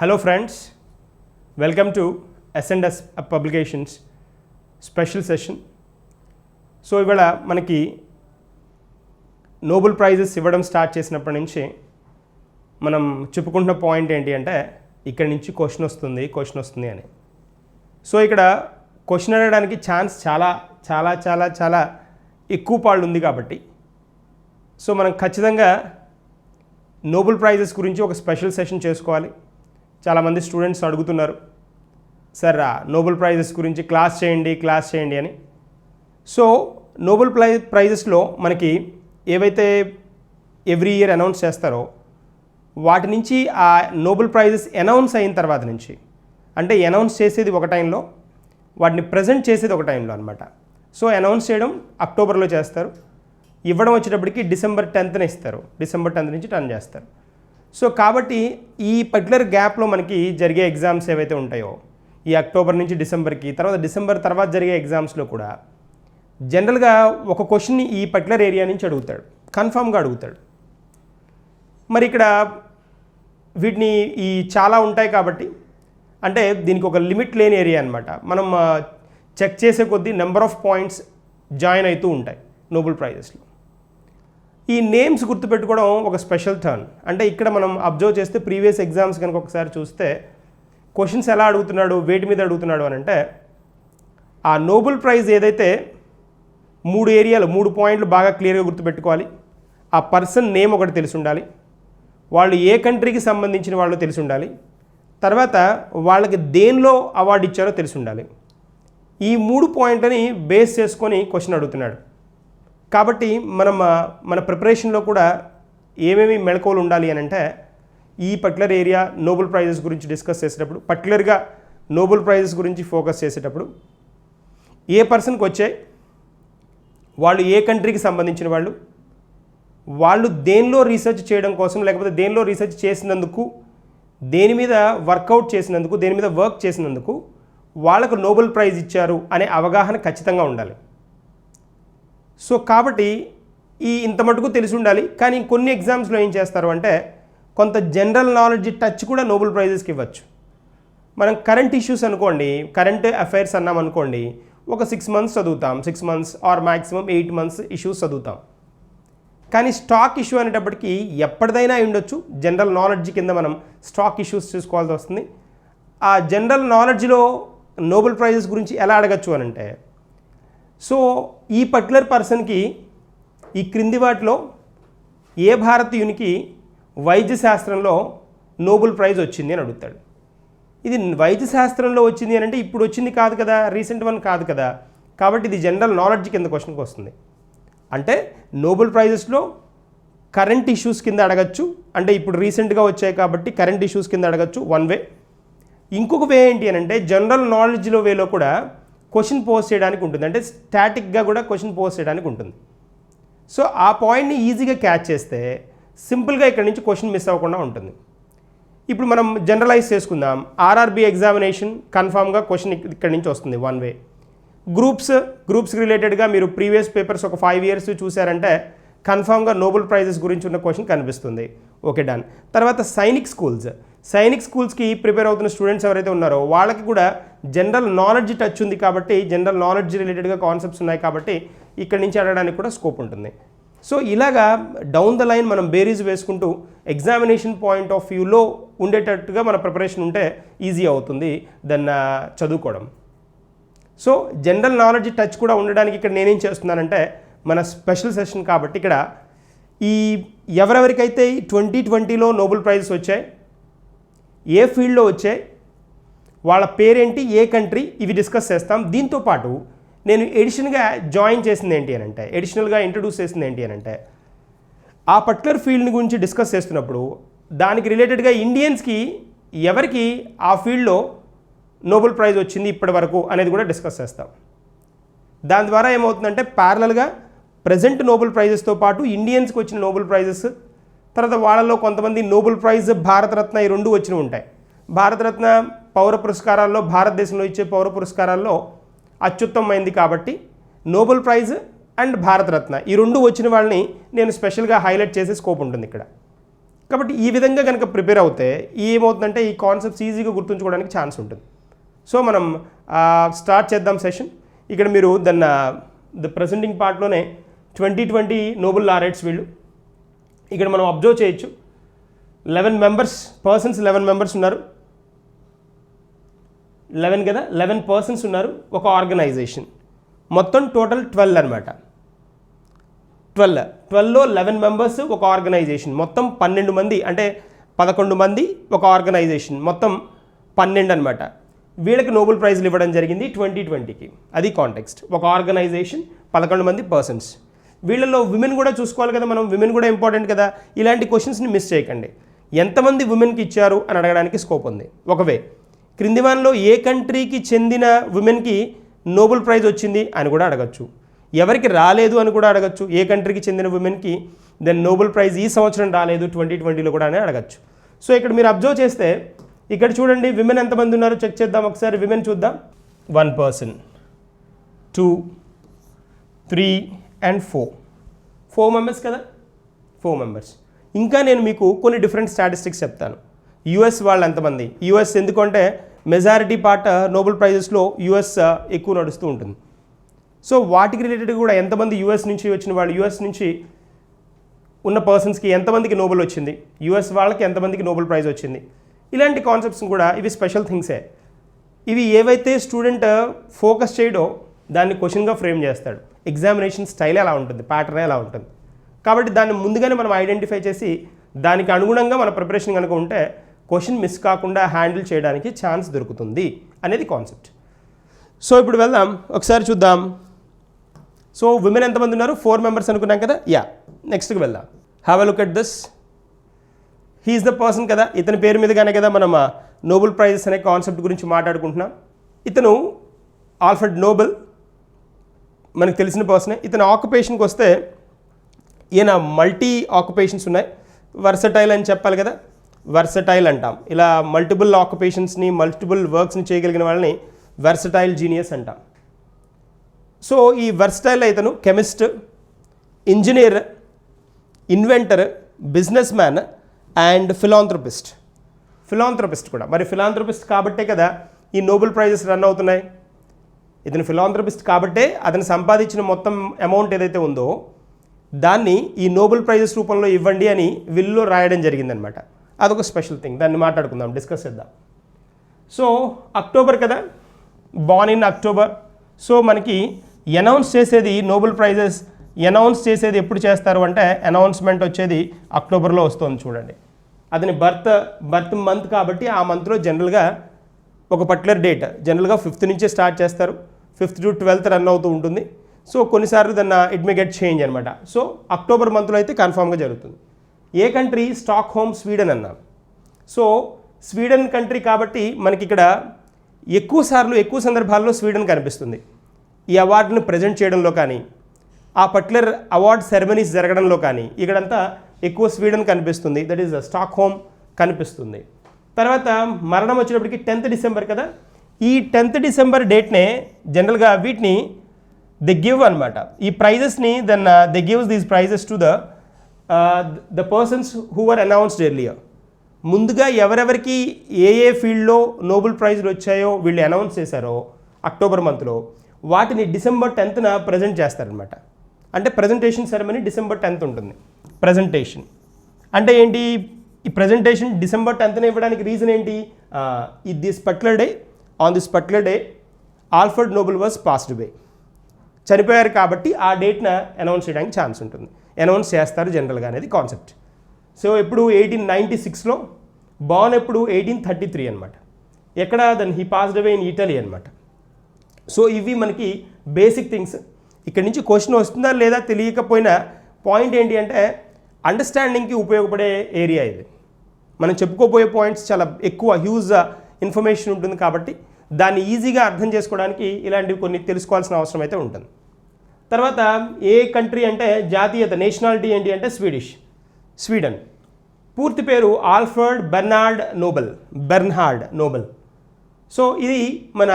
Hello friends, welcome to S&S Publications special session. So ఇవాళ మనకి Nobel prices ఇవ్వడం start చేసినప్పటి నుంచి మనం చెప్పుకుంటున్న పాయింట్ ఏంటి అంటే ఇక్కడ నుంచి క్వశ్చన్ వస్తుంది అని. సో ఇక్కడ క్వశ్చన్ అడగడానికి ఛాన్స్ చాలా ఎక్కువ పాళ్ళు ఉంది కాబట్టి సో మనం ఖచ్చితంగా నోబెల్ ప్రైజెస్ గురించి ఒక స్పెషల్ సెషన్ చేసుకోవాలి. చాలామంది స్టూడెంట్స్ అడుగుతున్నారు, సార్ నోబెల్ ప్రైజెస్ గురించి క్లాస్ చేయండి అని. సో నోబెల్ ప్రైజెస్లో మనకి ఏవైతే ఎవ్రీ ఇయర్ అనౌన్స్ చేస్తారో వాటి నుంచి ఆ నోబెల్ ప్రైజెస్ అనౌన్స్ అయిన తర్వాత నుంచి, అంటే అనౌన్స్ చేసేది ఒక టైంలో, వాటిని ప్రజెంట్ చేసేది ఒక టైంలో అనమాట. సో అనౌన్స్ చేయడం అక్టోబర్లో చేస్తారు, ఇవ్వడం వచ్చేటప్పటికి డిసెంబర్ 10th ఇస్తారు. డిసెంబర్ 10th నుంచి టర్న్ చేస్తారు. సో కాబట్టి ఈ పర్టికులర్ గ్యాప్లో మనకి జరిగే ఎగ్జామ్స్ ఏవైతే ఉంటాయో ఈ అక్టోబర్ నుంచి డిసెంబర్కి, తర్వాత డిసెంబర్ తర్వాత జరిగే ఎగ్జామ్స్లో కూడా జనరల్గా ఒక క్వశ్చన్ని ఈ పర్టికులర్ ఏరియా నుంచి అడుగుతాడు, కన్ఫామ్గా అడుగుతాడు. మరి ఇక్కడ వీటిని ఈ చాలా ఉంటాయి కాబట్టి, అంటే దీనికి ఒక లిమిట్ లేని ఏరియా అనమాట. మనం చెక్ చేసే కొద్దీ నెంబర్ ఆఫ్ పాయింట్స్ జాయిన్ అవుతూ ఉంటాయి నోబెల్ ప్రైజెస్లో. ఈ నేమ్స్ గుర్తుపెట్టుకోవడం ఒక స్పెషల్ టర్న్. అంటే ఇక్కడ మనం అబ్జర్వ్ చేస్తే ప్రీవియస్ ఎగ్జామ్స్ కనుక ఒకసారి చూస్తే క్వశ్చన్స్ ఎలా అడుగుతున్నాడు, వేటి మీద అడుగుతున్నాడు అని అంటే, ఆ నోబెల్ ప్రైజ్ ఏదైతే 3 పాయింట్లు బాగా క్లియర్గా గుర్తుపెట్టుకోవాలి. ఆ పర్సన్ నేమ్ ఒకటి తెలిసి ఉండాలి, వాళ్ళు ఏ కంట్రీకి సంబంధించిన వాళ్ళు తెలిసి ఉండాలి, తర్వాత వాళ్ళకి దేనిలో అవార్డు ఇచ్చారో తెలిసి ఉండాలి. ఈ 3 పాయింట్లని బేస్ చేసుకొని క్వశ్చన్ అడుగుతున్నాడు. కాబట్టి మన ప్రిపరేషన్లో కూడా ఏమేమి మెళకువలు ఉండాలి అని అంటే, ఈ పర్టికులర్ ఏరియా నోబెల్ ప్రైజెస్ గురించి డిస్కస్ చేసేటప్పుడు, పర్టికులర్గా నోబెల్ ప్రైజెస్ గురించి ఫోకస్ చేసేటప్పుడు ఏ పర్సన్కి వచ్చాయి, వాళ్ళు ఏ కంట్రీకి సంబంధించిన వాళ్ళు దేనిలో రీసెర్చ్ చేయడం కోసం, లేకపోతే దేనిలో రీసెర్చ్ చేసినందుకు, దేని మీద వర్కౌట్ చేసినందుకు, దేని మీద వర్క్ చేసినందుకు వాళ్ళకు నోబెల్ ప్రైజ్ ఇచ్చారు అనే అవగాహన ఖచ్చితంగా ఉండాలి. సో కాబట్టి ఇంత మటుకు తెలిసి ఉండాలి. కానీ కొన్ని ఎగ్జామ్స్లో ఏం చేస్తారు అంటే, కొంత జనరల్ నాలెడ్జ్ టచ్ కూడా నోబెల్ ప్రైజెస్కి ఇవ్వచ్చు. మనం కరెంట్ ఇష్యూస్ అనుకోండి, కరెంట్ అఫైర్స్ అన్నాం అనుకోండి, ఒక 6 months చదువుతాం, 6 months or maximum 8 months issues చదువుతాం. కానీ స్టాక్ ఇష్యూ అనేటప్పటికీ ఎప్పటిదైనా ఉండొచ్చు, జనరల్ నాలెడ్జ్ కింద మనం స్టాక్ ఇష్యూస్ చూసుకోవాల్సి వస్తుంది. ఆ జనరల్ నాలెడ్జ్లో నోబెల్ ప్రైజెస్ గురించి ఎలా అడగచ్చు అని అంటే, సో ఈ పర్టికులర్ పర్సన్కి ఈ క్రింది వాటిలో ఏ భారతీయునికి వైద్య శాస్త్రంలో నోబెల్ ప్రైజ్ వచ్చింది అని అడుగుతాడు. ఇది వైద్య శాస్త్రంలో వచ్చింది అని అంటే ఇప్పుడు వచ్చింది కాదు కదా, రీసెంట్ వన్ కాదు కదా. కాబట్టి ఇది జనరల్ నాలెడ్జ్ కింద క్వశ్చన్కి వస్తుంది. అంటే నోబెల్ ప్రైజెస్లో కరెంట్ ఇష్యూస్ కింద అడగచ్చు, అంటే ఇప్పుడు రీసెంట్గా వచ్చాయి కాబట్టి కరెంట్ ఇష్యూస్ కింద అడగచ్చు, వన్ వే. ఇంకొక వే ఏంటి అని అంటే, జనరల్ నాలెడ్జ్లో వేలో కూడా క్వశ్చన్ పోస్ట్ చేయడానికి ఉంటుంది, అంటే స్టాటిక్గా కూడా క్వశ్చన్ పోస్ట్ చేయడానికి ఉంటుంది. సో ఆ పాయింట్ని ఈజీగా క్యాచ్ చేస్తే సింపుల్గా ఇక్కడ నుంచి క్వశ్చన్ మిస్ అవ్వకుండా ఉంటుంది. ఇప్పుడు మనం జనరలైజ్ చేసుకుందాం. ఆర్ఆర్బీ ఎగ్జామినేషన్ కన్ఫామ్గా క్వశ్చన్ ఇక్కడ నుంచి వస్తుంది, వన్ వే. గ్రూప్స్కి రిలేటెడ్గా మీరు ప్రీవియస్ పేపర్స్ ఒక 5 years చూసారంటే కన్ఫామ్గా నోబెల్ ప్రైజెస్ గురించి ఉన్న క్వశ్చన్ కనిపిస్తుంది. Okay, done. తర్వాత సైనిక్ స్కూల్స్కి ప్రిపేర్ అవుతున్న స్టూడెంట్స్ ఎవరైతే ఉన్నారో వాళ్ళకి కూడా జనరల్ నాలెడ్జ్ టచ్ ఉంది కాబట్టి, జనరల్ నాలెడ్జ్ రిలేటెడ్గా కాన్సెప్ట్స్ ఉన్నాయి కాబట్టి ఇక్కడ నుంచి అడగడానికి కూడా స్కోప్ ఉంటుంది. సో ఇలాగా డౌన్ ద లైన్ మనం బేరీజ్ వేసుకుంటూ ఎగ్జామినేషన్ పాయింట్ ఆఫ్ వ్యూలో ఉండేటట్టుగా మన ప్రిపరేషన్ ఉంటే ఈజీ అవుతుంది దాన్ని చదువుకోవడం. సో జనరల్ నాలెడ్జ్ టచ్ కూడా ఉండడానికి ఇక్కడ నేనేం చేస్తున్నానంటే, మన స్పెషల్ సెషన్ కాబట్టి ఇక్కడ ఈ ఎవరెవరికైతే 2020లో నోబెల్ ప్రైజెస్ వచ్చాయి, ఏ ఫీల్డ్లో వచ్చాయి, వాళ్ళ పేరేంటి, ఏ కంట్రీ, ఇవి డిస్కస్ చేస్తాం. దీంతోపాటు నేను ఎడిషనల్గా ఇంట్రడ్యూస్ చేసింది ఏంటి అని అంటే, ఆ పర్టికులర్ ఫీల్డ్ గురించి డిస్కస్ చేస్తున్నప్పుడు దానికి రిలేటెడ్గా ఇండియన్స్కి ఎవరికి ఆ ఫీల్డ్లో నోబెల్ ప్రైజ్ వచ్చింది ఇప్పటి వరకు అనేది కూడా డిస్కస్ చేస్తాం. దాని ద్వారా ఏమవుతుందంటే, ప్యారలల్గా ప్రజెంట్ నోబెల్ ప్రైజెస్తో పాటు ఇండియన్స్కి వచ్చిన నోబెల్ ప్రైజెస్, తర్వాత వాళ్ళలో కొంతమంది నోబెల్ ప్రైజ్ భారతరత్న, ఈ 2 వచ్చినవి ఉంటాయి. భారతరత్న పౌర పురస్కారాల్లో, భారతదేశంలో ఇచ్చే పౌర పురస్కారాల్లో అత్యుత్తమైంది కాబట్టి నోబెల్ ప్రైజ్ అండ్ భారతరత్న ఈ 2 వచ్చిన వాళ్ళని నేను స్పెషల్గా హైలైట్ చేసే స్కోప్ ఉంటుంది ఇక్కడ. కాబట్టి ఈ విధంగా కనుక ప్రిపేర్ అవుతే ఏమవుతుందంటే ఈ కాన్సెప్ట్స్ ఈజీగా గుర్తుంచుకోవడానికి ఛాన్స్ ఉంటుంది. సో మనం స్టార్ట్ చేద్దాం సెషన్. ఇక్కడ మీరు ద ప్రెజెంటింగ్ పార్ట్లోనే 2020 నోబెల్ లారెట్స్ వీళ్ళు. ఇక్కడ మనం అబ్జర్వ్ చేయొచ్చు 11 మెంబర్స్ ఉన్నారు. 11 కదా, 11 పర్సన్స్ ఉన్నారు ఒక ఆర్గనైజేషన్. మొత్తం టోటల్ 12 అనమాట. 12లో 11 మెంబర్స్ ఒక ఆర్గనైజేషన్, మొత్తం 12 మంది, అంటే 11 మంది ఒక ఆర్గనైజేషన్, మొత్తం 12 అనమాట. వీళ్ళకి నోబెల్ ప్రైజ్లు ఇవ్వడం జరిగింది 2020కి. అది కాంటెక్స్ట్. ఒక ఆర్గనైజేషన్, 11 మంది పర్సన్స్. వీళ్ళలో విమెన్ కూడా చూసుకోవాలి కదా మనం, విమెన్ కూడా ఇంపార్టెంట్ కదా. ఇలాంటి క్వశ్చన్స్ని మిస్ చేయకండి. ఎంతమంది విమెన్కి ఇచ్చారు అని అడగడానికి స్కోప్ ఉంది. ఒకవే క్రింది వానిలో ఏ కంట్రీకి చెందిన విమెన్కి నోబెల్ ప్రైజ్ వచ్చింది అని కూడా అడగచ్చు. ఎవరికి రాలేదు అని కూడా అడగచ్చు. ఏ కంట్రీకి చెందిన విమెన్కి దెన్ నోబెల్ ప్రైజ్ ఈ సంవత్సరం రాలేదు 2020లో కూడా అని అడగచ్చు. సో ఇక్కడ మీరు అబ్జర్వ్ చేస్తే ఇక్కడ చూడండి విమెన్ ఎంతమంది ఉన్నారో చెక్ చేద్దాం ఒకసారి. విమెన్ చూద్దాం. 1 person, 2, 3 and 4 మెంబర్స్ కదా, 4 మెంబర్స్. ఇంకా నేను మీకు కొన్ని డిఫరెంట్ స్టాటిస్టిక్స్ చెప్తాను. యుఎస్ వాళ్ళు ఎంతమంది, యుఎస్ ఎందుకంటే మెజారిటీ పార్ట్ నోబెల్ ప్రైజెస్లో యుఎస్ ఎక్కువ నడుస్తూ ఉంటుంది. సో వాటికి రిలేటెడ్ కూడా ఎంతమంది యుఎస్ నుంచి వచ్చిన వాళ్ళు, యుఎస్ నుంచి ఉన్న పర్సన్స్కి ఎంతమందికి నోబెల్ వచ్చింది, యుఎస్ వాళ్ళకి ఎంతమందికి నోబెల్ ప్రైజ్ వచ్చింది, ఇలాంటి కాన్సెప్ట్స్ కూడా ఇవి స్పెషల్ థింగ్సే. ఇవి ఏవైతే స్టూడెంట్ ఫోకస్ చేయడో దాన్ని క్వశ్చన్గా ఫ్రేమ్ చేస్తాడు. ఎగ్జామినేషన్ స్టైల్ ఎలా ఉంటుంది, ప్యాటర్న్ ఎలా ఉంటుంది. కాబట్టి దాన్ని ముందుగానే మనం ఐడెంటిఫై చేసి దానికి అనుగుణంగా మన ప్రిపరేషన్ కనుక ఉంటే క్వశ్చన్ మిస్ కాకుండా హ్యాండిల్ చేయడానికి ఛాన్స్ దొరుకుతుంది అనేది కాన్సెప్ట్. సో ఇప్పుడు వెళ్దాం, ఒకసారి చూద్దాం. సో విమెన్ ఎంతమంది ఉన్నారు, 4 మెంబర్స్ అనుకున్నాం కదా. నెక్స్ట్కి వెళ్దాం. Have a look at this. He's the person కదా, ఇతని పేరు మీదగానే కదా మనం నోబెల్ ప్రైజెస్ అనే కాన్సెప్ట్ గురించి మాట్లాడుకుంటున్నాం. ఇతను ఆల్ఫ్రెడ్ నోబెల్, మనకు తెలిసిన పర్సనే. ఇతని ఆక్యుపేషన్కి వస్తే ఈయన మల్టీ ఆక్యుపేషన్స్ ఉన్నాయి. వర్సటైల్ అని చెప్పాలి కదా, వర్సటైల్ అంటాం. ఇలా మల్టిపుల్ ఆక్యుపేషన్స్ని, మల్టిపుల్ వర్క్స్ని చేయగలిగిన వాళ్ళని వర్సటైల్ జీనియస్ అంటాం. సో ఈ వర్సటైల్ ఇతను chemist, engineer, inventor, businessman and philanthropist కూడా. మరి ఫిలాంథ్రపిస్ట్ కాబట్టే కదా ఈ నోబెల్ ప్రైజెస్ రన్ అవుతున్నాయి. ఇతను ఫిలాంథ్రపిస్ట్ కాబట్టే అతను సంపాదించిన మొత్తం అమౌంట్ ఏదైతే ఉందో దాన్ని ఈ నోబెల్ ప్రైజెస్ రూపంలో ఇవ్వండి అని విల్లో రాయడం జరిగిందనమాట. అదొక స్పెషల్ థింగ్, దాన్ని మాట్లాడుకుందాం, డిస్కస్ చేద్దాం. సో అక్టోబర్ కదా, బార్న్ ఇన్ అక్టోబర్. సో మనకి అనౌన్స్ చేసేది నోబెల్ ప్రైజెస్ అనౌన్స్ చేసేది ఎప్పుడు చేస్తారు అంటే అనౌన్స్మెంట్ వచ్చేది అక్టోబర్లో వస్తుంది చూడండి. అతని బర్త్ మంత్ కాబట్టి ఆ మంత్లో జనరల్గా ఒక పర్టికులర్ డేట్, జనరల్గా 5th నుంచే స్టార్ట్ చేస్తారు, 5th to 12th రన్ అవుతూ ఉంటుంది. సో కొన్నిసార్లు దాన్ని ఇట్ మే గెట్ చేంజ్ అనమాట. సో అక్టోబర్ మంత్లో అయితే కన్ఫామ్గా జరుగుతుంది. ఏ కంట్రీ, స్టాక్హోమ్, స్వీడన్ అన్నాం. సో స్వీడన్ కంట్రీ కాబట్టి మనకి ఇక్కడ ఎక్కువ సందర్భాల్లో స్వీడన్ కనిపిస్తుంది. ఈ అవార్డును ప్రజెంట్ చేయడంలో కానీ, ఆ పర్టికులర్ అవార్డ్ సెరమనీస్ జరగడంలో కానీ ఇక్కడంతా ఎక్కువ స్వీడన్ కనిపిస్తుంది, దట్ ఈస్ స్టాక్హోమ్ కనిపిస్తుంది. తర్వాత మరణం వచ్చేటప్పటికి 10th డిసెంబర్ కదా. ఈ 10th డిసెంబర్ డేట్నే జనరల్గా వీటిని దే గివ్ అనమాట. ఈ ప్రైజెస్ని then they gives these prizes to the persons who are announced earlier. ముందుగా ఎవరెవరికి ఏ ఫీల్డ్లో నోబెల్ ప్రైజ్లు వచ్చాయో వీళ్ళు అనౌన్స్ చేశారో అక్టోబర్ మంత్లో వాటిని December 10th ప్రజెంట్ చేస్తారనమాట. అంటే ప్రజెంటేషన్ సెరమనీ December 10th ఉంటుంది. ప్రజెంటేషన్ అంటే ఏంటి, ఈ ప్రజెంటేషన్ December 10th ఇవ్వడానికి రీజన్ ఏంటి, on this particular day Alfred Nobel was passed away, చనిపోయారు కాబట్టి ఆ డేట్న అనౌన్స్ చేయడానికి ఛాన్స్ ఉంటుంది, అనౌన్స్ చేస్తారు జనరల్గా అనేది కాన్సెప్ట్. సో ఎప్పుడు 1896లో, బార్న్ ఎప్పుడు 1833 అనమాట. ఎక్కడ then he passed away in Italy అనమాట. సో ఇవి మనకి బేసిక్ థింగ్స్. ఇక్కడి నుంచి క్వశ్చన్ వస్తుందా లేదా తెలియకపోయినా పాయింట్ ఏంటి అంటే అండర్స్టాండింగ్కి ఉపయోగపడే ఏరియా ఇది. మనం చెప్పుకోబోయే పాయింట్స్ చాలా ఎక్కువ హ్యూజ్ ఇన్ఫర్మేషన్ ఉంటుంది కాబట్టి దాన్ని ఈజీగా అర్థం చేసుకోవడానికి ఇలాంటివి కొన్ని తెలుసుకోవాల్సిన అవసరం అయితే ఉంటుంది. తర్వాత ఏ కంట్రీ అంటే జాతీయత, నేషనాలిటీ ఏంటి అంటే స్వీడన్. పూర్తి పేరు ఆల్ఫ్రెడ్ బెర్నార్డ్ నోబెల్. సో ఇది మన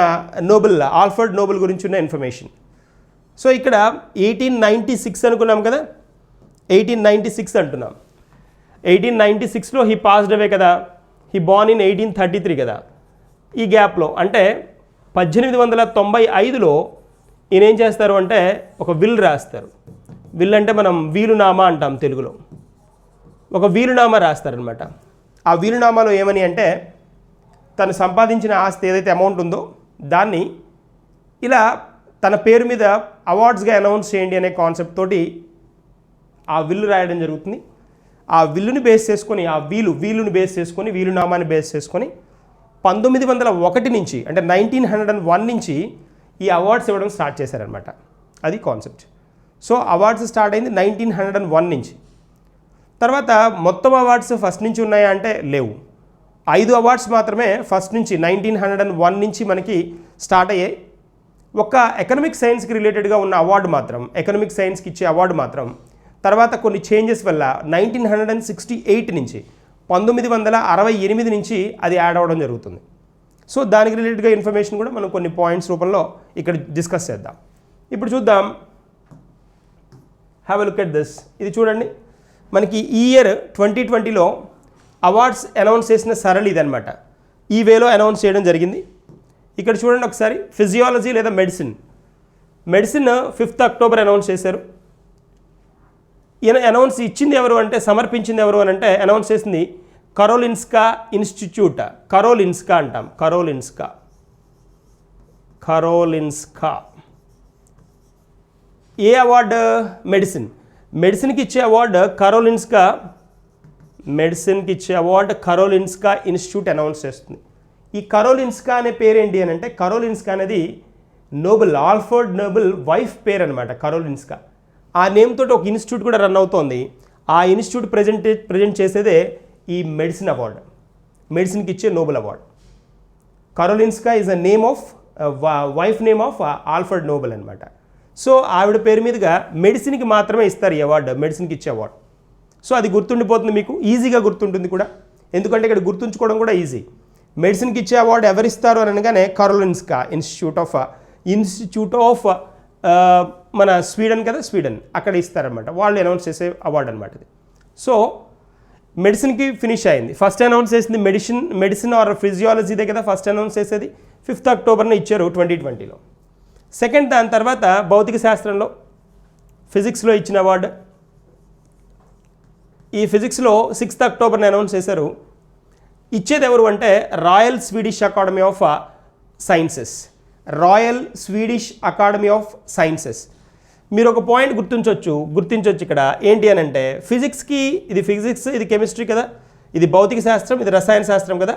ఆల్ఫ్రెడ్ నోబెల్ గురించి ఉన్న ఇన్ఫర్మేషన్. సో ఇక్కడ 1896 అనుకున్నాం కదా, 1896 అంటున్నాం. 1896లో హీ పాస్డ్ అవే కదా, హీ బార్న్ ఇన్ 1833 కదా. ఈ గ్యాప్లో అంటే 1895లో ఈయన ఏం చేస్తారు అంటే ఒక విల్ రాస్తారు. విల్ అంటే మనం వీలునామా అంటాం తెలుగులో. ఒక వీలునామా రాస్తారనమాట. ఆ వీలునామాలో ఏమని అంటే తను సంపాదించిన ఆస్తి ఏదైతే అమౌంట్ ఉందో దాన్ని ఇలా తన పేరు మీద అవార్డ్స్గా అనౌన్స్ చేయండి అనే కాన్సెప్ట్ తోటి ఆ విల్లు రాయడం జరుగుతుంది. ఆ విల్లుని బేస్ చేసుకొని, ఆ వీలుని బేస్ చేసుకొని, వీలునామాని బేస్ చేసుకొని 1901 నుంచి అంటే 1901 నుంచి ఈ అవార్డ్స్ ఇవ్వడం స్టార్ట్ చేశారనమాట. అది కాన్సెప్ట్. సో అవార్డ్స్ స్టార్ట్ అయింది 1901 నుంచి. తర్వాత మొత్తం అవార్డ్స్ ఫస్ట్ నుంచి ఉన్నాయా అంటే లేవు. 5 అవార్డ్స్ మాత్రమే ఫస్ట్ నుంచి 1901 నుంచి మనకి స్టార్ట్ అయ్యాయి. ఒక ఎకనామిక్ సైన్స్కి రిలేటెడ్గా ఉన్న అవార్డు మాత్రం, ఎకనామిక్ సైన్స్కి ఇచ్చే అవార్డు మాత్రం తర్వాత కొన్ని చేంజెస్ వల్ల 1968 నుంచి 1968 నుంచి అది యాడ్ అవ్వడం జరుగుతుంది. సో దానికి రిలేటెడ్గా ఇన్ఫర్మేషన్ కూడా మనం కొన్ని పాయింట్స్ రూపంలో ఇక్కడ డిస్కస్ చేద్దాం. ఇప్పుడు చూద్దాం. Have a look at this. ఇది చూడండి, మనకి ఈ ఇయర్ 2020లో అవార్డ్స్ అనౌన్స్ చేసిన సరళి ఇదనమాట. ఈ వేలో అనౌన్స్ చేయడం జరిగింది. ఇక్కడ చూడండి ఒకసారి, ఫిజియాలజీ లేదా మెడిసిన్ 5th అక్టోబర్ అనౌన్స్ చేశారు. ఈయన అనౌన్స్ ఇచ్చింది ఎవరు అంటే, సమర్పించింది ఎవరు అని అంటే, అనౌన్స్ చేసింది కరోలిన్స్కా ఇన్స్టిట్యూట్. కరోలిన్స్కా అంటాం, కరోలిన్స్కా. ఏ అవార్డు? మెడిసిన్కి ఇచ్చే అవార్డు కరోలిన్స్కా. మెడిసిన్కి ఇచ్చే అవార్డు కరోలిన్స్కా ఇన్స్టిట్యూట్ అనౌన్స్ చేస్తుంది. ఈ కరోలిన్స్కా అనే పేరేంటి అని అంటే, కరోలిన్స్కా అనేది నోబెల్, ఆల్ఫర్డ్ నోబెల్ వైఫ్ పేరు అనమాట కరోలిన్స్కా. ఆ నేమ్ తోటి ఒక ఇన్స్టిట్యూట్ కూడా రన్ అవుతోంది. ఆ ఇన్స్టిట్యూట్ ప్రజెంట్ చేసేదే ఈ మెడిసిన్ అవార్డు, మెడిసిన్కి ఇచ్చే Nobel award. Karolinska is a name of wife name of Alfred Nobel అనమాట. సో ఆవిడ పేరు మీదుగా మెడిసిన్కి మాత్రమే ఇస్తారు ఈ అవార్డు, మెడిసిన్కి ఇచ్చే అవార్డు. సో అది గుర్తుండిపోతుంది మీకు, ఈజీగా గుర్తుంటుంది కూడా, ఎందుకంటే ఇక్కడ గుర్తుంచుకోవడం కూడా ఈజీ. మెడిసిన్కి ఇచ్చే అవార్డు ఎవరిస్తారు అని అనగానే కరోలిన్స్కా ఇన్స్టిట్యూట్ ఆఫ్ మన స్వీడన్ కదా, స్వీడన్ అక్కడ ఇస్తారనమాట. వాళ్ళు అనౌన్స్ చేసే అవార్డు అనమాట ఇది. సో మెడిసిన్కి ఫినిష్ అయింది. ఫస్ట్ అనౌన్స్ చేసింది మెడిసిన్ ఆర్ ఫిజియాలజీదే కదా ఫస్ట్ అనౌన్స్ చేసేది. 5th అక్టోబర్ని ఇచ్చారు 2020లో. సెకండ్ దాని తర్వాత భౌతిక శాస్త్రంలో, ఫిజిక్స్లో ఇచ్చిన అవార్డు. ఈ ఫిజిక్స్లో 6th అక్టోబర్ని అనౌన్స్ చేశారు. ఇచ్చేది ఎవరు అంటే royal Swedish academy of sciences. Royal Swedish academy of sciences. మీరు ఒక పాయింట్ గుర్తించవచ్చు ఇక్కడ ఏంటి అని అంటే, ఫిజిక్స్కి ఇది ఫిజిక్స్, ఇది కెమిస్ట్రీ కదా, ఇది భౌతిక శాస్త్రం, ఇది రసాయన శాస్త్రం కదా.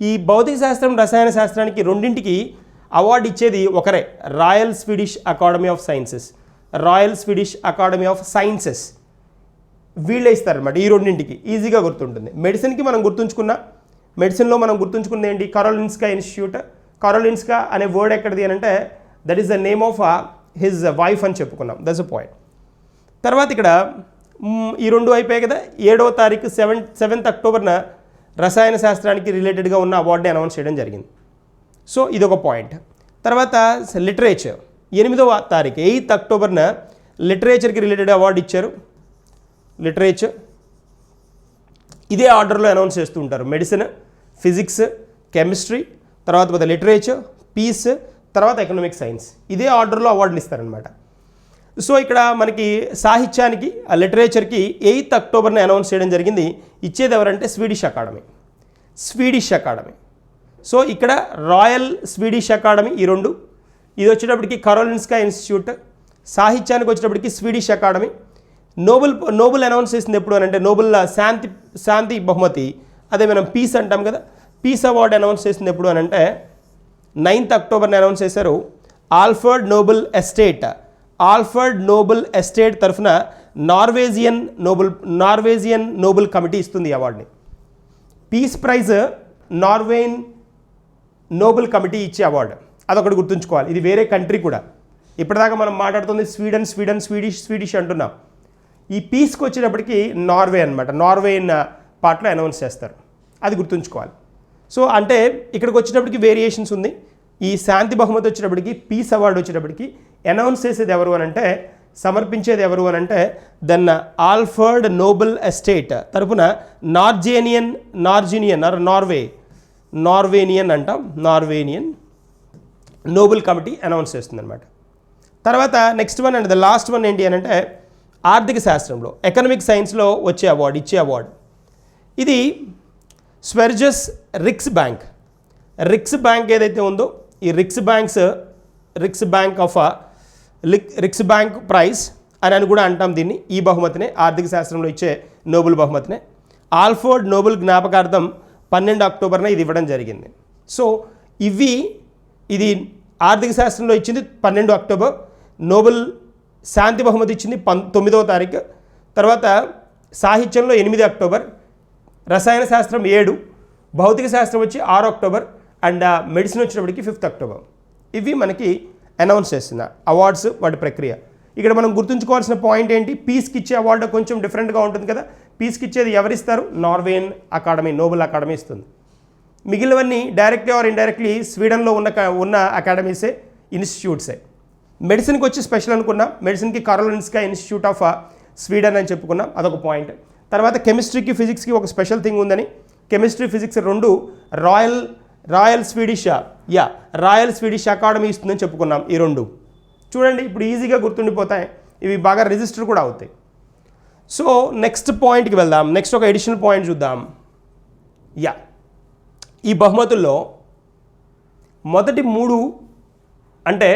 ఈ భౌతిక శాస్త్రం, రసాయన శాస్త్రానికి రెండింటికి అవార్డు ఇచ్చేది ఒకరే, royal Swedish academy of sciences. Royal Swedish academy of sciences వీళ్ళే ఇస్తారనమాట ఈ రెండింటికి. ఈజీగా గుర్తుంటుంది. మెడిసిన్లో మనం గుర్తుంచుకుంది ఏంటి? Karolinska institute. కరోలిన్స్కా అనే వర్డ్ ఎక్కడిది అని అంటే, that is the name of his wife అని చెప్పుకున్నాం. That's a point. తర్వాత ఇక్కడ ఈ రెండు అయిపోయాయి కదా. 7వ తారీఖు 7th అక్టోబర్న రసాయన శాస్త్రానికి రిలేటెడ్గా ఉన్న అవార్డుని అనౌన్స్ చేయడం జరిగింది. సో ఇదొక పాయింట్. తర్వాత లిటరేచర్ 8వ తారీఖు 8th అక్టోబర్న లిటరేచర్కి రిలేటెడ్ అవార్డు ఇచ్చారు. లిటరేచర్ ఇదే ఆర్డర్లో అనౌన్స్ చేస్తూ ఉంటారు. మెడిసిన్, ఫిజిక్స్, కెమిస్ట్రీ, తర్వాత లిటరేచర్, పీస్, తర్వాత ఎకనామిక్ సైన్స్. ఇదే ఆర్డర్లో అవార్డులు ఇస్తారనమాట. సో ఇక్కడ మనకి సాహిత్యానికి, లిటరేచర్కి 8th అక్టోబర్ని అనౌన్స్ చేయడం జరిగింది. ఇచ్చేది ఎవరంటే స్వీడిష్ అకాడమీ. సో ఇక్కడ రాయల్ స్వీడిష్ అకాడమీ ఈ రెండు. ఇది వచ్చేటప్పటికి కరోలిన్స్కా ఇన్స్టిట్యూట్. సాహిత్యానికి వచ్చేటప్పటికి స్వీడిష్ అకాడమీ. నోబెల్ అనౌన్స్ చేసింది ఎప్పుడు అని అంటే, నోబెల్ శాంతి బహుమతి, అదే మనం పీస్ అంటాం కదా, పీస్ అవార్డు అనౌన్స్ చేసింది ఎప్పుడు అని అంటే 9th అక్టోబర్ని అనౌన్స్ చేశారు. ఆల్ఫర్డ్ నోబెల్ ఎస్టేట్ తరఫున నార్వేజియన్ నోబెల్ కమిటీ ఇస్తుంది ఈ అవార్డుని. పీస్ ప్రైజ్ నార్వేన్ నోబెల్ కమిటీ ఇచ్చే అవార్డు. అదొకటి గుర్తుంచుకోవాలి. ఇది వేరే కంట్రీ కూడా. ఇప్పటిదాకా మనం మాట్లాడుతుంది స్వీడిష్ అంటున్నాం. ఈ పీస్కి వచ్చేటప్పటికి నార్వే అనమాట, నార్వేన్ పార్ట్లో అనౌన్స్ చేస్తారు. అది గుర్తుంచుకోవాలి. సో అంటే ఇక్కడికి వచ్చేటప్పటికి వేరియేషన్స్ ఉంది. ఈ శాంతి బహుమతి వచ్చేటప్పటికి, పీస్ అవార్డు వచ్చేటప్పటికి అనౌన్స్ చేసేది ఎవరు అని అంటే సమర్పించేది ఎవరు అని అంటే దెన్ ఆల్ఫర్డ్ నోబెల్ ఎస్టేట్ తరపున నార్వేనియన్ అంటాం, నార్వేనియన్ నోబెల్ కమిటీ అనౌన్స్ చేస్తుంది అనమాట. తర్వాత next one and the last one ఏంటి అని అంటే ఆర్థిక శాస్త్రంలో ఎకనామిక్ సైన్స్లో ఇచ్చే అవార్డు ఇది స్వెర్జస్ రిక్స్ బ్యాంక్ ఏదైతే ఉందో ఈ రిక్స్ బ్యాంక్ ప్రైజ్ అని కూడా అంటాం దీన్ని. ఈ బహుమతినే ఆర్థిక శాస్త్రంలో ఇచ్చే నోబెల్ బహుమతినే. ఆల్ఫర్డ్ నోబెల్ జ్ఞాపకార్థం 12 అక్టోబర్న ఇది ఇవ్వడం జరిగింది. సో ఇది ఆర్థిక శాస్త్రంలో ఇచ్చింది 12 అక్టోబర్, నోబెల్ శాంతి బహుమతి ఇచ్చింది 9వ తారీఖు, తర్వాత సాహిత్యంలో 8 అక్టోబర్, రసాయన శాస్త్రం 7, భౌతిక శాస్త్రం వచ్చి 6 అక్టోబర్ అండ్ మెడిసిన్ వచ్చినప్పటికి 5 అక్టోబర్. ఇవి మనకి అనౌన్స్ చేస్తున్న అవార్డ్స్ వాటి ప్రక్రియ. ఇక్కడ మనం గుర్తుంచుకోవాల్సిన పాయింట్ ఏంటి, పీస్కి ఇచ్చే అవార్డు కొంచెం డిఫరెంట్గా ఉంటుంది కదా. పీస్కి ఇచ్చేది ఎవరిస్తారు, నార్వేన్ అకాడమీ, నోబెల్ అకాడమీ ఇస్తుంది. మిగిలినవన్నీ డైరెక్ట్లీ ఆర్ ఇండైరెక్ట్లీ స్వీడన్లో ఉన్న అకాడమీసే, ఇన్స్టిట్యూట్సే. మెడిసిన్కి వచ్చి స్పెషల్ అనుకున్నాం, మెడిసిన్కి కారోలిన్స్కా ఇన్స్టిట్యూట్ ఆఫ్ స్వీడన్ అని చెప్పుకున్నాం, అదొక పాయింట్. తర్వాత కెమిస్ట్రీకి ఫిజిక్స్కి ఒక స్పెషల్ థింగ్ ఉందని, chemistry physics 2 royal Swedish academy ఇస్తుందని చెప్పుకున్నాం. ఈ 2 చూడండి ఇప్పుడు ఈజీగా గుర్తుండిపోతాయి, ఇవి బాగా రిజిస్టర్ కూడా అవుతాయి. సో నెక్స్ట్ పాయింట్కి వెళ్దాం. నెక్స్ట్ ఒక ఎడిషనల్ పాయింట్ చూద్దాం. ఈ బహుమతుల్లో మొదటి 3 అంటే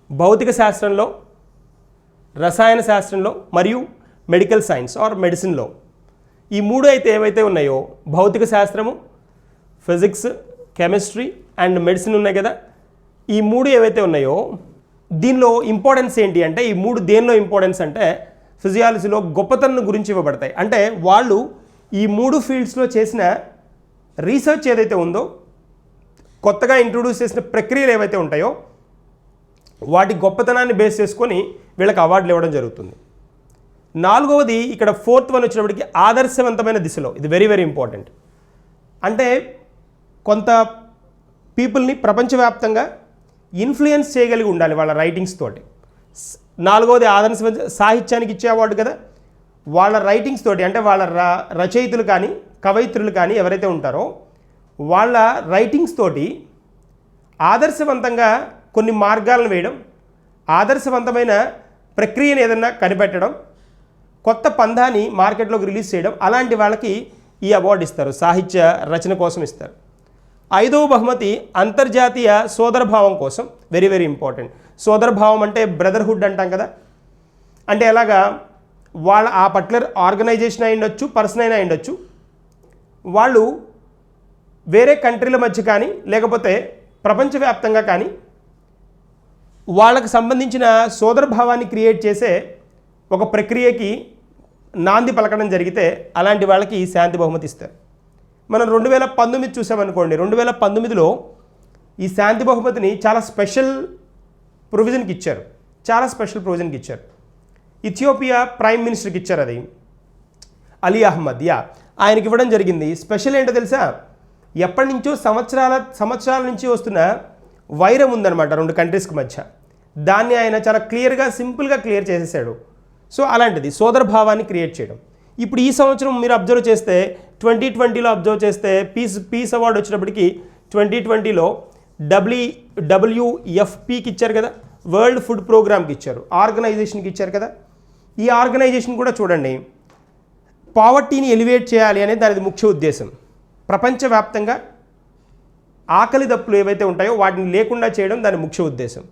భౌతిక శాస్త్రంలో, రసాయన శాస్త్రంలో మరియు మెడికల్ సైన్స్ ఆర్ మెడిసిన్లో ఈ 3 అయితే ఏవైతే ఉన్నాయో భౌతిక శాస్త్రము, ఫిజిక్స్, కెమిస్ట్రీ అండ్ మెడిసిన్ ఉన్నాయి కదా, ఈ 3 ఏవైతే ఉన్నాయో దీనిలో ఇంపార్టెన్స్ ఏంటి అంటే ఈ 3 దేనిలో ఇంపార్టెన్స్ అంటే ఫిజియాలజీలో గొప్పతనం గురించి ఇవ్వబడతాయి. అంటే వాళ్ళు ఈ 3 ఫీల్డ్స్లో చేసిన రీసెర్చ్ ఏదైతే ఉందో, కొత్తగా ఇంట్రొడ్యూస్ చేసిన ప్రక్రియలు ఏవైతే ఉంటాయో వాటి గొప్పతనాన్ని బేస్ చేసుకొని వీళ్ళకి అవార్డులు ఇవ్వడం జరుగుతుంది. 4వది ఇక్కడ 4th వన్ వచ్చినప్పటికీ ఆదర్శవంతమైన దిశలో, ఇది వెరీ వెరీ ఇంపార్టెంట్. అంటే కొంత పీపుల్ని ప్రపంచవ్యాప్తంగా ఇన్ఫ్లుయెన్స్ చేయగలిగి ఉండాలి వాళ్ళ రైటింగ్స్ తోటి. 4వది ఆదర్శవంత సాహిత్యానికి ఇచ్చే అవార్డు కదా, వాళ్ళ రైటింగ్స్ తోటి అంటే వాళ్ళ రచయితలు కానీ కవయిత్రులు కానీ ఎవరైతే ఉంటారో వాళ్ళ రైటింగ్స్ తోటి ఆదర్శవంతంగా కొన్ని మార్గాలను వేయడం, ఆదర్శవంతమైన ప్రక్రియను ఏదన్నా కనిపెట్టడం, కొత్త పందాన్ని మార్కెట్లోకి రిలీజ్ చేయడం, అలాంటి వాళ్ళకి ఈ అవార్డు ఇస్తారు, సాహిత్య రచన కోసం ఇస్తారు. 5వ బహుమతి అంతర్జాతీయ సోదరభావం కోసం, వెరీ వెరీ ఇంపార్టెంట్. సోదరభావం అంటే బ్రదర్హుడ్ అంటాం కదా, అంటే ఎలాగా వాళ్ళ ఆ పర్టికులర్ ఆర్గనైజేషన్ అయి ఉండొచ్చు, పర్సన్ అయినా ఉండొచ్చు, వాళ్ళు వేరే కంట్రీల మధ్య కానీ లేకపోతే ప్రపంచవ్యాప్తంగా కానీ వాళ్ళకు సంబంధించిన సోదరభావాన్ని క్రియేట్ చేసే ఒక ప్రక్రియకి నాంది పలకడం జరిగితే అలాంటి వాళ్ళకి ఈ శాంతి బహుమతి ఇస్తారు. మనం 2019 చూసామనుకోండి, 2019లో ఈ శాంతి బహుమతిని చాలా స్పెషల్ ప్రొవిజన్కి ఇచ్చారు, ఇథియోపియా ప్రైమ్ మినిస్టర్కి ఇచ్చారు, అది అలీ అహ్మద్ ఆయనకి ఇవ్వడం జరిగింది. స్పెషల్ ఏంటో తెలుసా, ఎప్పటి నుంచో సంవత్సరాల నుంచి వస్తున్న వైరం ఉందన్నమాట 2 కంట్రీస్కి మధ్య, దాన్ని ఆయన చాలా క్లియర్గా సింపుల్గా క్లియర్ చేసేసాడు. సో అలాంటిది సోదరభావాన్ని క్రియేట్ చేయడం. ఇప్పుడు ఈ సంవత్సరం మీరు అబ్జర్వ్ చేస్తే 2020లో అబ్జర్వ్ చేస్తే పీస్ అవార్డు వచ్చినప్పటికీ 2020లో WFPకి ఇచ్చారు కదా, వరల్డ్ ఫుడ్ ప్రోగ్రామ్కి ఇచ్చారు, ఆర్గనైజేషన్కి ఇచ్చారు కదా. ఈ ఆర్గనైజేషన్ కూడా చూడండి, పావర్టీని ఎలివేట్ చేయాలి అనేది దాని ముఖ్య ఉద్దేశం. ప్రపంచవ్యాప్తంగా ఆకలి దప్పులు ఏవైతే ఉంటాయో వాటిని లేకుండా చేయడం దాని ముఖ్య ఉద్దేశం.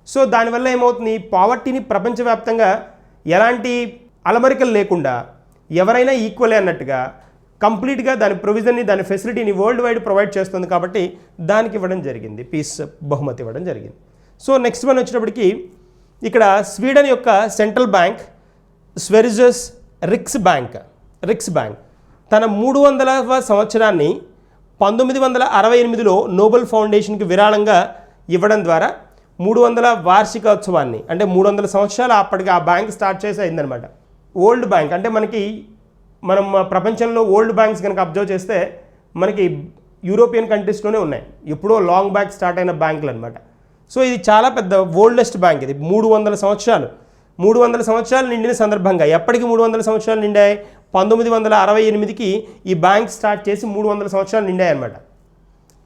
సో దానివల్ల ఏమవుతుంది, పావర్టీని ప్రపంచవ్యాప్తంగా ఎలాంటి అలమరికలు లేకుండా ఎవరైనా ఈక్వలే అన్నట్టుగా కంప్లీట్గా దాని ప్రొవిజన్ని, దాని ఫెసిలిటీని వరల్డ్ వైడ్ ప్రొవైడ్ చేస్తుంది. కాబట్టి దానికి ఇవ్వడం జరిగింది, పీస్ బహుమతి ఇవ్వడం జరిగింది. సో నెక్స్ట్ వన్ వచ్చినప్పటికీ ఇక్కడ స్వీడన్ యొక్క సెంట్రల్ బ్యాంక్ స్వెరిజస్ రిక్స్ బ్యాంక్ తన 300వ సంవత్సరాన్ని 1968లో నోబెల్ ఫౌండేషన్కి విరాళంగా ఇవ్వడం ద్వారా 300వ వార్షికోత్సవాన్ని, అంటే 300 సంవత్సరాలు అప్పటికి ఆ బ్యాంక్ స్టార్ట్ చేసి అయిందనమాట. ఓల్డ్ బ్యాంక్ అంటే మనం ప్రపంచంలో ఓల్డ్ బ్యాంక్స్ కనుక అబ్జర్వ్ చేస్తే మనకి యూరోపియన్ కంట్రీస్లోనే ఉన్నాయి, ఎప్పుడో లాంగ్ బ్యాక్ స్టార్ట్ అయిన బ్యాంకులు అనమాట. సో ఇది చాలా పెద్ద ఓల్డెస్ట్ బ్యాంక్, ఇది 300 సంవత్సరాలు 300 సంవత్సరాలు నిండిన సందర్భంగా, ఎప్పటికి 300 సంవత్సరాలు నిండాయి? 1968కి ఈ బ్యాంక్ స్టార్ట్ చేసి 300 సంవత్సరాలు నిండాయి అన్నమాట.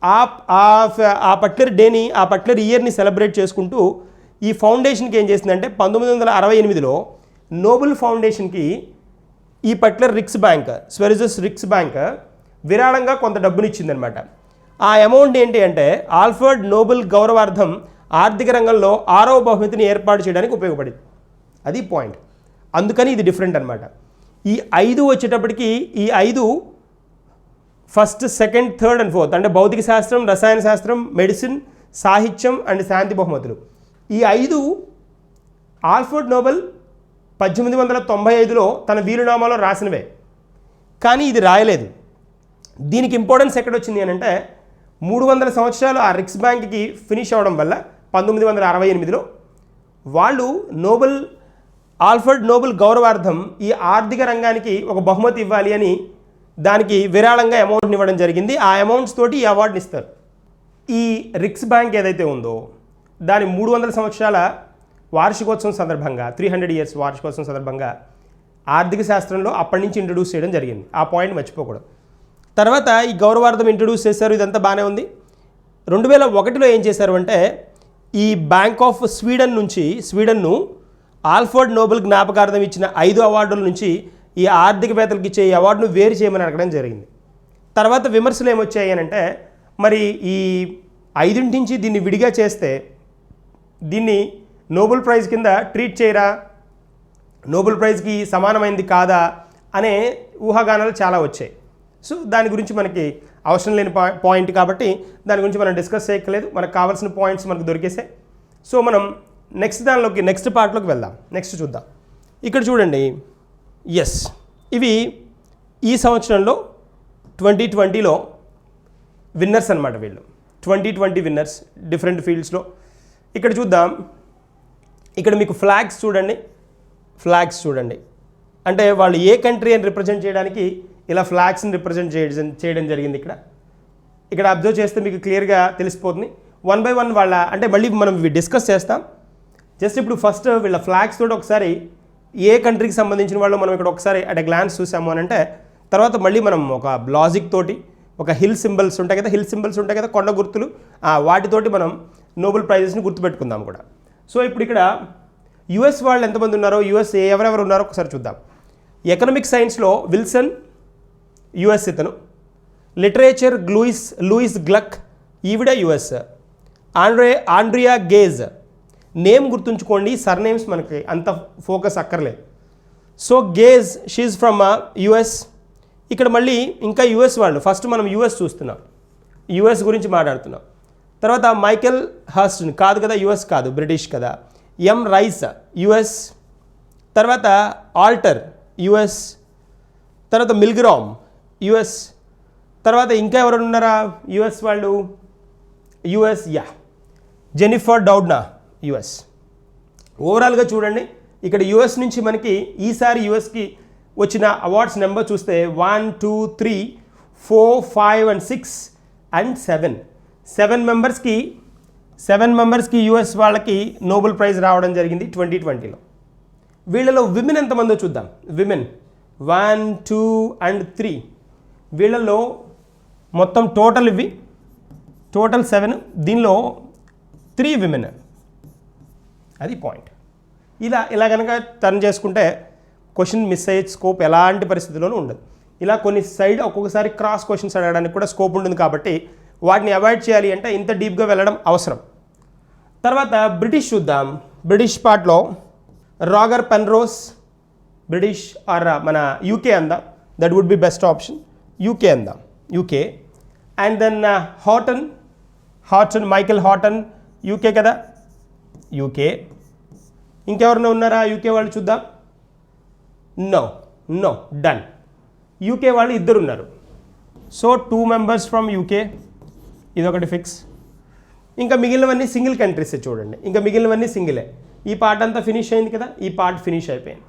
ఆ పర్టికులర్ డేని, ఆ పర్టికులర్ ఇయర్ని సెలబ్రేట్ చేసుకుంటూ ఈ ఫౌండేషన్కి ఏం చేసిందంటే 1968లో నోబెల్ ఫౌండేషన్కి ఈ పర్టికులర్ రిక్స్ బ్యాంక్, స్వెరిజస్ రిక్స్ బ్యాంక్ విరాళంగా కొంత డబ్బునిచ్చిందనమాట. ఆ అమౌంట్ ఏంటి అంటే ఆల్ఫ్రెడ్ నోబెల్ గౌరవార్థం ఆర్థిక రంగంలో 6వ బహుమతిని ఏర్పాటు చేయడానికి ఉపయోగపడింది. అది పాయింట్. అందుకని ఇది డిఫరెంట్ అనమాట. ఈ 5 వచ్చేటప్పటికి, ఈ 5 first, second, third and fourth అంటే భౌతిక శాస్త్రం, రసాయన శాస్త్రం, మెడిసిన్, సాహిత్యం అండ్ శాంతి బహుమతులు. ఈ 5 ఆల్ఫ్రెడ్ నోబెల్ 1895లో తన వీలునామాలో రాసినవే, కానీ ఇది రాయలేదు. దీనికి ఇంపార్టెన్స్ ఎక్కడొచ్చింది అని అంటే 300 సంవత్సరాలు ఆ రిక్స్ బ్యాంక్కి ఫినిష్ అవ్వడం వల్ల 1968లో వాళ్ళు ఆల్ఫ్రెడ్ నోబెల్ గౌరవార్థం ఈ ఆర్థిక రంగానికి ఒక బహుమతి ఇవ్వాలి అని దానికి విరాళంగా అమౌంట్ని ఇవ్వడం జరిగింది. ఆ అమౌంట్స్ తోటి ఈ అవార్డుని ఇస్తారు. ఈ రిక్స్ బ్యాంక్ ఏదైతే ఉందో దాని 300 సంవత్సరాల వార్షికోత్సవం సందర్భంగా, 300 years వార్షికోత్సవం సందర్భంగా ఆర్థిక శాస్త్రంలో అప్పటి నుంచి ఇంట్రడ్యూస్ చేయడం జరిగింది. ఆ పాయింట్ మర్చిపోకూడదు. తర్వాత ఈ గౌరవార్థం ఇంట్రడ్యూస్ చేశారు, ఇదంతా బాగానే ఉంది. 2001లో ఏం చేశారు అంటే ఈ బ్యాంక్ ఆఫ్ స్వీడన్ను ఆల్ఫ్రెడ్ నోబెల్ జ్ఞాపకార్థం ఇచ్చిన 5 అవార్డుల నుంచి ఈ ఆర్థికవేత్తలకు ఇచ్చే ఈ అవార్డును వేరు చేయమని అడగడం జరిగింది. తర్వాత విమర్శలు ఏమొచ్చాయి అని అంటే మరి ఈ 5 నుంచి దీన్ని విడిగా చేస్తే దీన్ని నోబెల్ ప్రైజ్ కింద ట్రీట్ చేయరా, నోబెల్ ప్రైజ్కి సమానమైంది కాదా అనే ఊహాగానాలు చాలా వచ్చాయి. సో దాని గురించి మనకి అవసరం లేని పాయింట్ కాబట్టి దాని గురించి మనం డిస్కస్ చేయక్కలేదు. మనకు కావాల్సిన పాయింట్స్ మనకు దొరికేసాయి. సో మనం నెక్స్ట్ పార్ట్లోకి వెళ్దాం. నెక్స్ట్ చూద్దాం. ఇక్కడ చూడండి, ఎస్, ఇవి ఈ సంవత్సరంలో 2020లో విన్నర్స్ అనమాట. వీళ్ళు 2020 విన్నర్స్ డిఫరెంట్ ఫీల్డ్స్లో. ఇక్కడ చూద్దాం. ఇక్కడ మీకు ఫ్లాగ్స్ చూడండి. అంటే వాళ్ళు ఏ కంట్రీ అని రిప్రజెంట్ చేయడానికి ఇలా ఫ్లాగ్స్ని రిప్రజెంట్ చేయడం జరిగింది. ఇక్కడ అబ్జర్వ్ చేస్తే మీకు క్లియర్గా తెలిసిపోతుంది. 1 by 1 వాళ్ళ, అంటే మళ్ళీ మనం ఇవి డిస్కస్ చేస్తాం. జస్ట్ ఇప్పుడు ఫస్ట్ వీళ్ళ ఫ్లాగ్స్ తోటి ఒకసారి ఏ కంట్రీకి సంబంధించిన వాళ్ళు మనం ఇక్కడ ఒకసారి అట్ ఎ గ్లాన్స్ చూసాము అని అంటే తర్వాత మళ్ళీ మనం ఒక లాజిక్ తోటి, ఒక హిల్ సింబల్స్ ఉంటాయి కదా, కొండ గుర్తులు, వాటితోటి మనం నోబెల్ ప్రైజెస్ని గుర్తుపెట్టుకుందాం కూడా. సో ఇప్పుడు ఇక్కడ యుఎస్ వాళ్ళు ఎంతమంది ఉన్నారో, యుఎస్ ఎవరెవరు ఉన్నారో ఒకసారి చూద్దాం. ఎకనామిక్ సైన్స్లో విల్సన్, యుఎస్ ఇతను. లిటరేచర్ లూయిస్ గ్లక్, ఈవిడ యుఎస్. ఆండ్రియా గేజ్, నేమ్ గుర్తుంచుకోండి, సర్నేమ్స్ మనకి అంత ఫోకస్ అక్కర్లేదు. So Ghez, she's from US. ఇక్కడ మళ్ళీ ఇంకా యుఎస్ వాళ్ళు, ఫస్ట్ మనం యుఎస్ చూస్తున్నాం, యుఎస్ గురించి మాట్లాడుతున్నాం. తర్వాత మైకెల్ హర్స్టన్, కాదు కదా, యుఎస్ కాదు, బ్రిటిష్ కదా. ఎం రైస్, యుఎస్. తర్వాత ఆల్టర్, యుఎస్. తర్వాత మిల్గ్రామ్, యుఎస్. తర్వాత ఇంకా ఎవరు ఉన్నారా యుఎస్ వాళ్ళు, జెనిఫర్ డౌడ్నా, యుఎస్. ఓవరాల్గా చూడండి, ఇక్కడ యుఎస్ నుంచి మనకి ఈసారి యుఎస్కి వచ్చిన అవార్డ్స్ నెంబర్ చూస్తే 1, 2, 3, 4, 5 and 6 and 7. 7 మెంబర్స్కి యుఎస్ వాళ్ళకి నోబెల్ ప్రైజ్ రావడం జరిగింది 2020లో. వీళ్ళలో విమెన్ ఎంతమందో చూద్దాం. Women 1, 2 and 3. వీళ్ళలో మొత్తం టోటల్ 7. దీనిలో 3 విమెన్. అది పాయింట్. ఇలా కనుక టర్న్ చేసుకుంటే క్వశ్చన్ మిస్ అయ్యే స్కోప్ ఎలాంటి పరిస్థితుల్లోనూ ఉండదు. ఇలా కొన్ని సైడ్ ఒక్కొక్కసారి క్రాస్ క్వశ్చన్స్ అడగడానికి కూడా స్కోప్ ఉంటుంది కాబట్టి వాటిని అవాయిడ్ చేయాలి అంటే ఇంత డీప్గా వెళ్ళడం అవసరం. తర్వాత బ్రిటిష్ చూద్దాం. బ్రిటిష్ పార్ట్లో రాగర్ పెన్రోస్, బ్రిటిష్ ఆర్ మన యూకే అందాం, that would be best option. UK అందాం, UK. And then Houghton, Michael Houghton, UK కదా, యూకే. ఇంకెవరైనా ఉన్నారా యూకే వాళ్ళు చూద్దాం. No done. యూకే వాళ్ళు 2 ఉన్నారు. సో 2 members ఫ్రమ్ యూకే, ఇదొకటి ఫిక్స్. ఇంకా మిగిలినవన్నీ సింగిల్ కంట్రీసే చూడండి, ఇంకా మిగిలినవన్నీ సింగిలే. ఈ పార్ట్ అంతా ఫినిష్ అయింది కదా, ఈ పార్ట్ ఫినిష్ అయిపోయింది.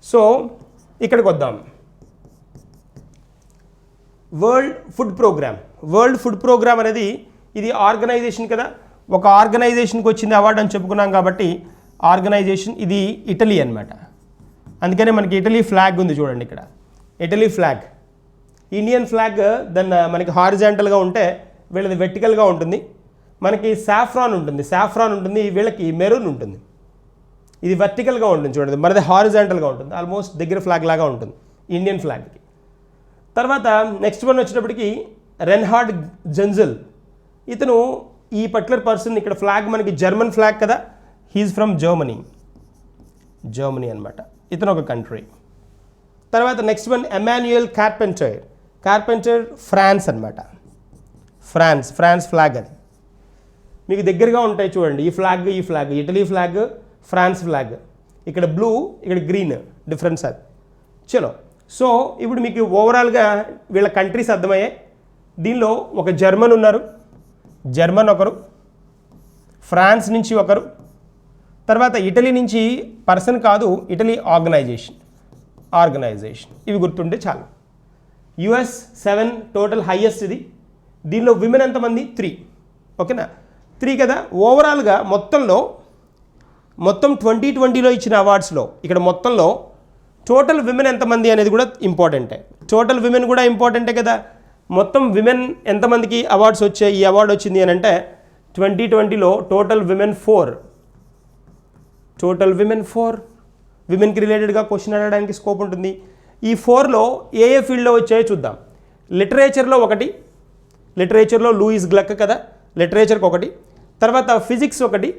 సో ఇక్కడికి వద్దాం. వరల్డ్ ఫుడ్ ప్రోగ్రామ్ అనేది ఇది ఆర్గనైజేషన్ కదా, ఒక ఆర్గనైజేషన్కి వచ్చింది అవార్డు అని చెప్పుకున్నాం కాబట్టి ఆర్గనైజేషన్ ఇది ఇటలీ అన్నమాట. అందుకనే మనకి ఇటలీ ఫ్లాగ్ ఉంది చూడండి ఇక్కడ, ఇటలీ ఫ్లాగ్. ఇండియన్ ఫ్లాగ్ దాన్ని మనకి హారిజాంటల్గా ఉంటే వీళ్ళది వెర్టికల్గా ఉంటుంది. మనకి సాఫ్రాన్ ఉంటుంది, వీళ్ళకి మెరూన్ ఉంటుంది. ఇది వర్టికల్గా ఉంటుంది చూడండి, మనది హారిజాంటల్గా ఉంటుంది, ఆల్మోస్ట్ దగ్గర ఫ్లాగ్ లాగా ఉంటుంది ఇండియన్ ఫ్లాగ్కి. తర్వాత నెక్స్ట్ వన్ వచ్చేటప్పటికి రెన్హార్డ్ జెన్జెల్. ఇతను ఈ పర్టికులర్ పర్సన్ ఇక్కడ ఫ్లాగ్ మనకి జర్మన్ ఫ్లాగ్ కదా, హీఈస్ ఫ్రమ్ జర్మనీ అనమాట. ఇతను ఒక కంట్రీ. తర్వాత next one Emmanuelle Charpentier France అనమాట. ఫ్రాన్స్ ఫ్లాగ్ అది మీకు దగ్గరగా ఉంటాయి చూడండి. ఈ flag Italy flag, France flag. ఇక్కడ బ్లూ, ఇక్కడ గ్రీన్, డిఫరెన్స్ అది. చలో, సో ఇప్పుడు మీకు ఓవరాల్గా వీళ్ళ కంట్రీస్ అర్థమయ్యాయి. దీనిలో ఒక జర్మన్ ఉన్నారు, ఒకరు, ఫ్రాన్స్ నుంచి ఒకరు, తర్వాత ఇటలీ నుంచి పర్సన్ కాదు, ఇటలీ ఆర్గనైజేషన్. ఇవి గుర్తుంటే చాలు. యుఎస్ 7 టోటల్ హైయెస్ట్ ఇది. దీనిలో విమెన్ ఎంతమంది? 3. ఓకేనా, 3 కదా. ఓవరాల్గా మొత్తం 2020లో ఇచ్చిన అవార్డ్స్లో ఇక్కడ మొత్తంలో టోటల్ విమెన్ ఎంతమంది అనేది కూడా ఇంపార్టెంటే. టోటల్ విమెన్ కూడా ఇంపార్టెంటే కదా. మొత్తం విమెన్ ఎంతమందికి అవార్డ్స్ వచ్చాయి, ఈ అవార్డు వచ్చింది అని అంటే 2020లో టోటల్ విమెన్ 4. విమెన్కి రిలేటెడ్గా క్వశ్చన్ అడగడానికి స్కోప్ ఉంటుంది. ఈ 4లో ఏ ఫీల్డ్లో వచ్చాయో చూద్దాం. లిటరేచర్లో లూయిస్ గ్లక్ కదా, లిటరేచర్కి 1. తర్వాత ఫిజిక్స్ ఒకటి.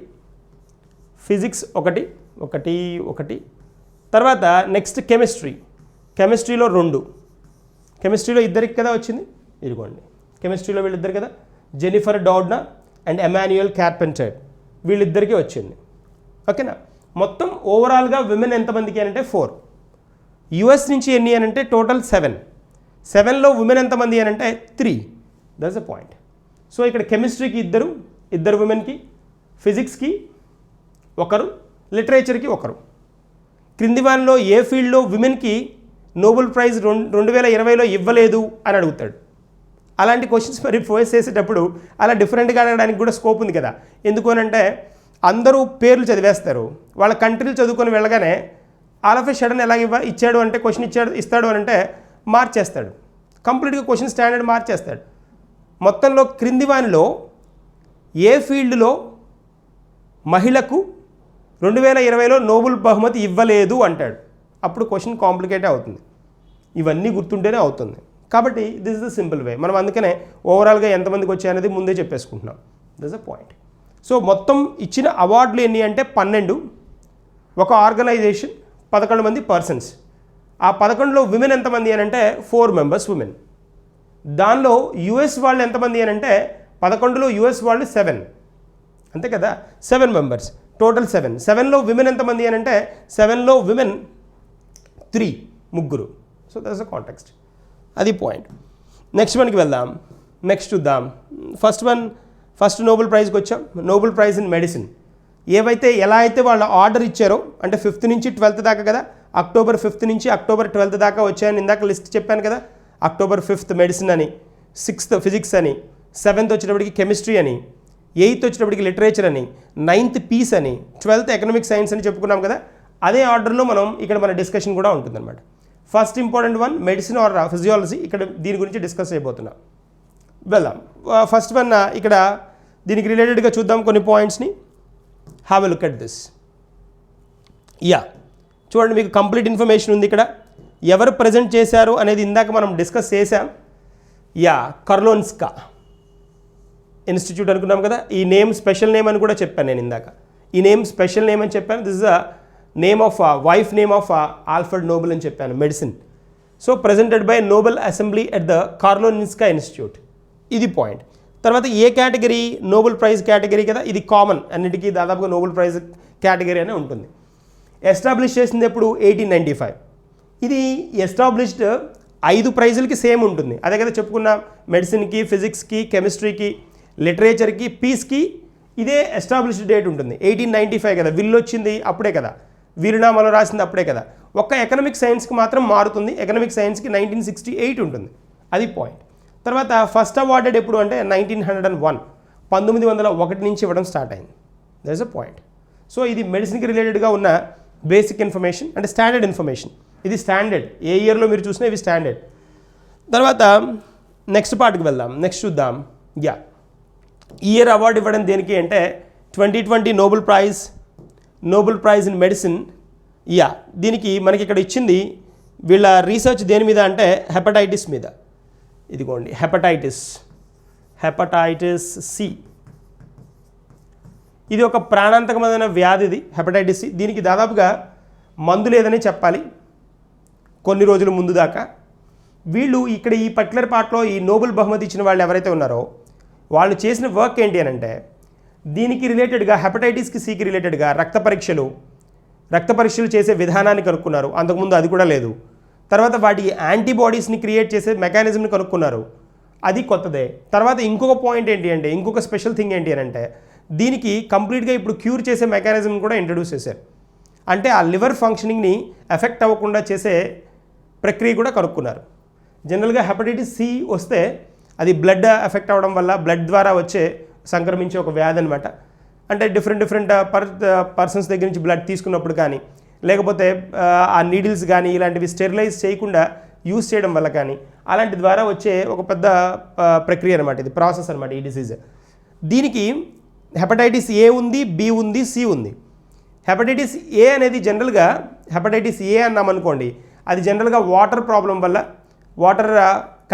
తర్వాత నెక్స్ట్ కెమిస్ట్రీలో 2. కెమిస్ట్రీలో ఇద్దరికి కదా వచ్చింది, ఇదిగోండి. కెమిస్ట్రీలో వీళ్ళిద్దరు కదా, జెనిఫర్ డౌడ్నా అండ్ ఎమాన్యుయల్ కార్పెంటర్, వీళ్ళిద్దరికీ వచ్చింది. ఓకేనా. మొత్తం ఓవరాల్గా విమెన్ ఎంతమందికి అని అంటే 4. యుఎస్ నుంచి ఎన్ని అని అంటే టోటల్ 7లో విమెన్ ఎంతమంది అని అంటే 3. That's a point. సో ఇక్కడ కెమిస్ట్రీకి ఇద్దరు విమెన్కి, ఫిజిక్స్కి 1, లిటరేచర్కి 1. క్రింది వారిలో ఏ ఫీల్డ్లో విమెన్కి నోబెల్ ప్రైజ్ 2020లో ఇవ్వలేదు అని అడుగుతాడు. అలాంటి క్వశ్చన్స్ మరి ఫోర్స్ చేసేటప్పుడు అలా డిఫరెంట్గా అడగడానికి కూడా స్కోప్ ఉంది కదా. ఎందుకు అని అంటే అందరూ పేర్లు చదివేస్తారు, వాళ్ళ కంట్రీలు చదువుకొని వెళ్ళగానే ఆల్ ఆఫ్ ఎ సడన్ ఎలా ఇచ్చాడు అంటే క్వశ్చన్ ఇస్తాడు అని అంటే మార్చేస్తాడు, కంప్లీట్గా క్వశ్చన్ స్టాండర్డ్ మార్చేస్తాడు. మొత్తంలో క్రింది వానిలో ఏ ఫీల్డ్లో మహిళకు 2020లో నోబెల్ బహుమతి ఇవ్వలేదు అంటాడు. అప్పుడు క్వశ్చన్ కాంప్లికేట్ అవుతుంది. ఇవన్నీ గుర్తుంటేనే అవుతుంది. కాబట్టి this is the simple way. మనం అందుకనే ఓవరాల్గా ఎంతమందికి వచ్చాయనేది ముందే చెప్పేసుకుంటున్నాం. This a point. సో మొత్తం ఇచ్చిన అవార్డులు ఎన్ని అంటే 12. ఒక ఆర్గనైజేషన్ 11 మంది పర్సన్స్. ఆ 11లో విమెన్ ఎంతమంది అని అంటే 4 మెంబర్స్ విమెన్. దానిలో యుఎస్ వాళ్ళు ఎంతమంది అని అంటే 11లో యుఎస్ వాళ్ళు 7, అంతే కదా, 7 మెంబర్స్, టోటల్ 7లో విమెన్ ఎంతమంది అని అంటే 7లో women 3, 3. So that's a context, అది పాయింట్. నెక్స్ట్ వన్కి వెళ్దాం. నెక్స్ట్ చూద్దాం. ఫస్ట్ నోబెల్ ప్రైజ్కి వచ్చాం. Nobel prize in medicine. ఎలా అయితే వాళ్ళ ఆర్డర్ ఇచ్చారో అంటే 5th నుంచి 12th దాకా కదా, అక్టోబర్ 5th నుంచి అక్టోబర్ 12th దాకా వచ్చాయని ఇందాక లిస్ట్ చెప్పాను కదా. అక్టోబర్ 5th మెడిసిన్ అని, 6th ఫిజిక్స్ అని, 7th వచ్చేటప్పటికి కెమిస్ట్రీ అని, 8th వచ్చేటప్పటికి లిటరేచర్ అని, 9th పీస్ అని, 12th ఎకనామిక్ సైన్స్ అని చెప్పుకున్నాం కదా. అదే ఆర్డర్లో ఇక్కడ మన డిస్కషన్ కూడా ఉంటుందన్నమాట. First important one medicine or physiology. ఇక్కడ దీని గురించి డిస్కస్ చేయబోతున్నాం. వెళ్దాం. ఫస్ట్ వన్ ఇక్కడ దీనికి రిలేటెడ్గా చూద్దాం కొన్ని పాయింట్స్ని. Have a look at this. చూడండి, మీకు కంప్లీట్ ఇన్ఫర్మేషన్ ఉంది ఇక్కడ. ఎవరు ప్రజెంట్ చేశారు అనేది ఇందాక మనం డిస్కస్ చేశాం. కర్లోన్స్కా ఇన్స్టిట్యూట్ అనుకున్నాం కదా. ఈ నేమ్ స్పెషల్ నేమ్ అని కూడా చెప్పాను నేను ఇందాక. ఈ నేమ్ స్పెషల్ నేమ్ అని చెప్పాను. This is the name of wife name of Alfred Nobel అని చెప్పాను, medicine. So presented by Nobel assembly at the Karolinska institute. ఇది పాయింట్. తర్వాత ఏ కేటగిరీ? నోబెల్ ప్రైజ్ కేటగిరీ కదా. ఇది కామన్, అన్నిటికీ దాదాపుగా నోబెల్ ప్రైజ్ కేటగిరీ అనే ఉంటుంది. ఎస్టాబ్లిష్ చేసింది ఎప్పుడు? 1895. ఇది ఎస్టాబ్లిష్డ్ 5 ప్రైజులకి సేమ్ ఉంటుంది. అదే కదా చెప్పుకున్నాం, మెడిసిన్కి, ఫిజిక్స్కి, కెమిస్ట్రీకి, లిటరేచర్కి, పీస్కి ఇదే ఎస్టాబ్లిష్డ్ డేట్ ఉంటుంది. 1895 కదా. విల్ వచ్చింది అప్పుడే కదా, వీరునామాలో రాసింది అప్పుడే కదా. ఒక్క ఎకనామిక్ సైన్స్కి మాత్రం మారుతుంది. ఎకనామిక్ సైన్స్కి 1968 ఉంటుంది. అది పాయింట్. తర్వాత ఫస్ట్ అవార్డెడ్ ఎప్పుడు అంటే 1901 నుంచి ఇవ్వడం స్టార్ట్ అయింది. That is a point. So ఇది మెడిసిన్కి రిలేటెడ్గా ఉన్న బేసిక్ ఇన్ఫర్మేషన్ అంటే స్టాండర్డ్ ఇన్ఫర్మేషన్. ఇది స్టాండర్డ్, ఏ ఇయర్లో మీరు చూసినా ఇవి స్టాండర్డ్. తర్వాత నెక్స్ట్ పార్ట్కి వెళ్దాం. నెక్స్ట్ చూద్దాం. ఈ ఇయర్ అవార్డు ఇవ్వడం దేనికి అంటే 2020 నోబెల్ ప్రైజ్ ఇన్ మెడిసిన్. దీనికి మనకి ఇక్కడ ఇచ్చింది వీళ్ళ రీసెర్చ్ దేని మీద అంటే హెపటైటిస్ మీద. ఇదిగోండి హెపటైటిస్ సి. ఇది ఒక ప్రాణాంతకమైన వ్యాధి. ఇది హెపటైటిస్ సి. దీనికి దాదాపుగా మందు లేదని చెప్పాలి కొన్ని రోజుల ముందు దాకా. వీళ్ళు ఇక్కడ ఈ పర్టికులర్ పార్ట్లో ఈ నోబెల్ బహుమతి ఇచ్చిన వాళ్ళు ఎవరైతే ఉన్నారో వాళ్ళు చేసిన వర్క్ ఏంటి అని అంటే దీనికి రిలేటెడ్గా హెపటైటిస్కి సికి రిలేటెడ్గా రక్త పరీక్షలు చేసే విధానాన్ని కనుక్కున్నారు. అంతకుముందు అది కూడా లేదు. తర్వాత వాటి యాంటీబాడీస్ని క్రియేట్ చేసే మెకానిజంని కనుక్కున్నారు. అది కొత్తదే. తర్వాత ఇంకొక పాయింట్ ఏంటి అంటే ఇంకొక స్పెషల్ థింగ్ ఏంటి అని అంటే దీనికి కంప్లీట్గా ఇప్పుడు క్యూర్ చేసే మెకానిజం కూడా ఇంట్రడ్యూస్ చేశారు. అంటే ఆ లివర్ ఫంక్షనింగ్ని ఎఫెక్ట్ అవ్వకుండా చేసే ప్రక్రియ కూడా కనుక్కున్నారు. జనరల్గా హెపటైటిస్ సి వస్తే అది బ్లడ్ ఎఫెక్ట్ అవ్వడం వల్ల బ్లడ్ ద్వారా సంక్రమించే ఒక వ్యాధి అనమాట. అంటే డిఫరెంట్ పర్సన్స్ దగ్గర నుంచి బ్లడ్ తీసుకున్నప్పుడు కానీ లేకపోతే ఆ నీడిల్స్ కానీ ఇలాంటివి స్టెరిలైజ్ చేయకుండా యూజ్ చేయడం వల్ల కానీ అలాంటి ద్వారా వచ్చే ఒక పెద్ద ప్రక్రియ అనమాట. ఇది ప్రాసెస్ అనమాట ఈ డిసీజ్. దీనికి హెపటైటిస్ ఏ ఉంది, బి ఉంది, సి ఉంది. హెపటైటిస్ ఏ అనేది జనరల్గా హెపటైటిస్ ఏ అన్నామనుకోండి అది జనరల్గా వాటర్ ప్రాబ్లం వల్ల వాటర్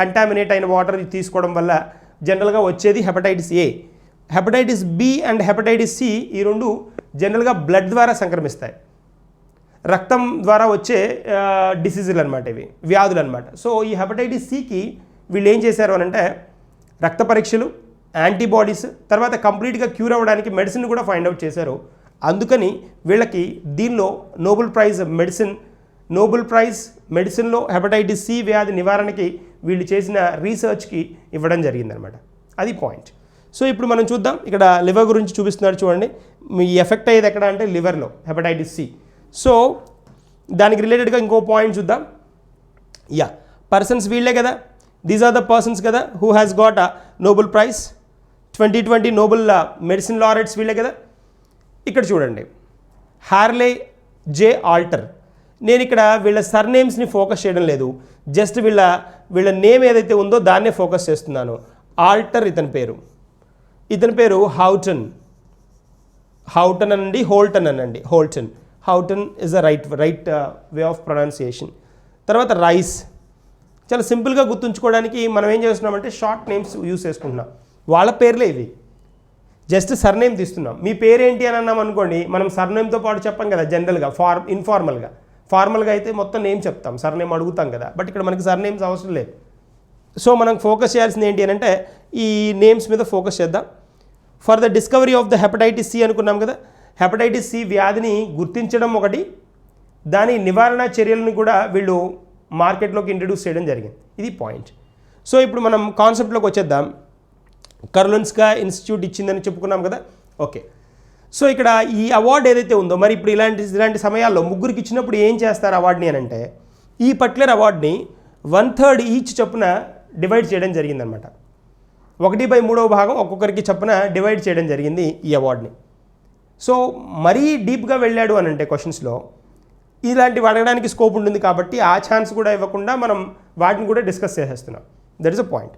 కంటామినేట్ అయిన వాటర్ తీసుకోవడం వల్ల జనరల్గా వచ్చేది hepatitis A. Hepatitis B and hepatitis C ఈ రెండు జనరల్గా బ్లడ్ ద్వారా సంక్రమిస్తాయి, రక్తం ద్వారా వచ్చే డిసీజులు అనమాట, ఇవి వ్యాధులు అనమాట. సో ఈ హెపటైటిస్ సికి వీళ్ళు ఏం చేశారు అని అంటే రక్త పరీక్షలు, యాంటీబాడీస్, తర్వాత కంప్లీట్గా క్యూర్ అవ్వడానికి మెడిసిన్ కూడా ఫైండ్ అవుట్ చేశారు. అందుకని వీళ్ళకి దీనిలో నోబెల్ ప్రైజ్ మెడిసిన్లో హెపటైటిస్ సి వ్యాధి నివారణకి వీళ్ళు చేసిన రీసెర్చ్కి ఇవ్వడం జరిగిందనమాట. అది పాయింట్. సో ఇప్పుడు మనం చూద్దాం. ఇక్కడ లివర్ గురించి చూపిస్తున్నారు చూడండి. మీ ఎఫెక్ట్ అయ్యేది ఎక్కడ అంటే లివర్లో హెపటైటిస్ సి. సో దానికి రిలేటెడ్గా ఇంకో పాయింట్ చూద్దాం. పర్సన్స్ వీళ్ళే కదా, దీస్ ఆర్ ద పర్సన్స్ కదా who has got a Nobel prize 2020 Nobel medicine laureates వీళ్ళే కదా. ఇక్కడ చూడండి హార్లే జే ఆల్టర్. నేను ఇక్కడ వీళ్ళ సర్నేమ్స్ని ఫోకస్ చేయడం లేదు, జస్ట్ వీళ్ళ నేమ్ ఏదైతే ఉందో దాన్నే ఫోకస్ చేస్తున్నాను. ఆల్టర్ ఇతని పేరు హౌటన్ అనండి, Houghton is the right way of pronunciation. తర్వాత రైస్. చాలా సింపుల్గా గుర్తుంచుకోవడానికి మనం ఏం చేస్తున్నామంటే షార్ట్ నేమ్స్ యూస్ చేసుకుంటున్నాం. వాళ్ళ పేర్లే ఇవి, జస్ట్ సర్నేమ్ తీస్తున్నాం. మీ పేరేంటి అని అన్నాం అనుకోండి మనం సర్నేమ్తో పాటు చెప్పాం కదా జనరల్గా, ఫార్మల్గా అయితే మొత్తం నేమ్ చెప్తాం, సర్నేమ్ అడుగుతాం కదా. బట్ ఇక్కడ మనకి సర్నేమ్స్ అవసరం లేదు. సో మనం ఫోకస్ చేయాల్సింది ఏంటి అని అంటే ఈ నేమ్స్ మీద ఫోకస్ చేద్దాం. For the discovery of the hepatitis C అనుకున్నాం కదా. హెపటైటిస్ సి వ్యాధిని గుర్తించడం ఒకటి, దాని నివారణ చర్యలను కూడా వీళ్ళు మార్కెట్లోకి ఇంట్రడ్యూస్ చేయడం జరిగింది. ఇది పాయింట్. సో ఇప్పుడు మనం కాన్సెప్ట్లోకి వచ్చేద్దాం. కరోలిన్స్కా ఇన్స్టిట్యూట్ ఇచ్చిందని చెప్పుకున్నాం కదా. ఓకే. సో ఇక్కడ ఈ అవార్డు ఏదైతే ఉందో మరి ఇప్పుడు ఇలాంటి సమయాల్లో ముగ్గురికి ఇచ్చినప్పుడు ఏం చేస్తారు అవార్డుని అని అంటే ఈ పర్టికులర్ అవార్డుని 1/3 ఈచ్ చొప్పున డివైడ్ చేయడం జరిగిందనమాట. 1/3 ఒక్కొక్కరికి చొప్పున డివైడ్ చేయడం జరిగింది ఈ అవార్డుని. సో మరీ డీప్గా వెళ్ళాడు అని అంటే క్వశ్చన్స్లో ఇలాంటివి అడగడానికి స్కోప్ ఉంటుంది కాబట్టి ఆ ఛాన్స్ కూడా ఇవ్వకుండా మనం వాటిని కూడా డిస్కస్ చేసేస్తున్నాం. That is a point.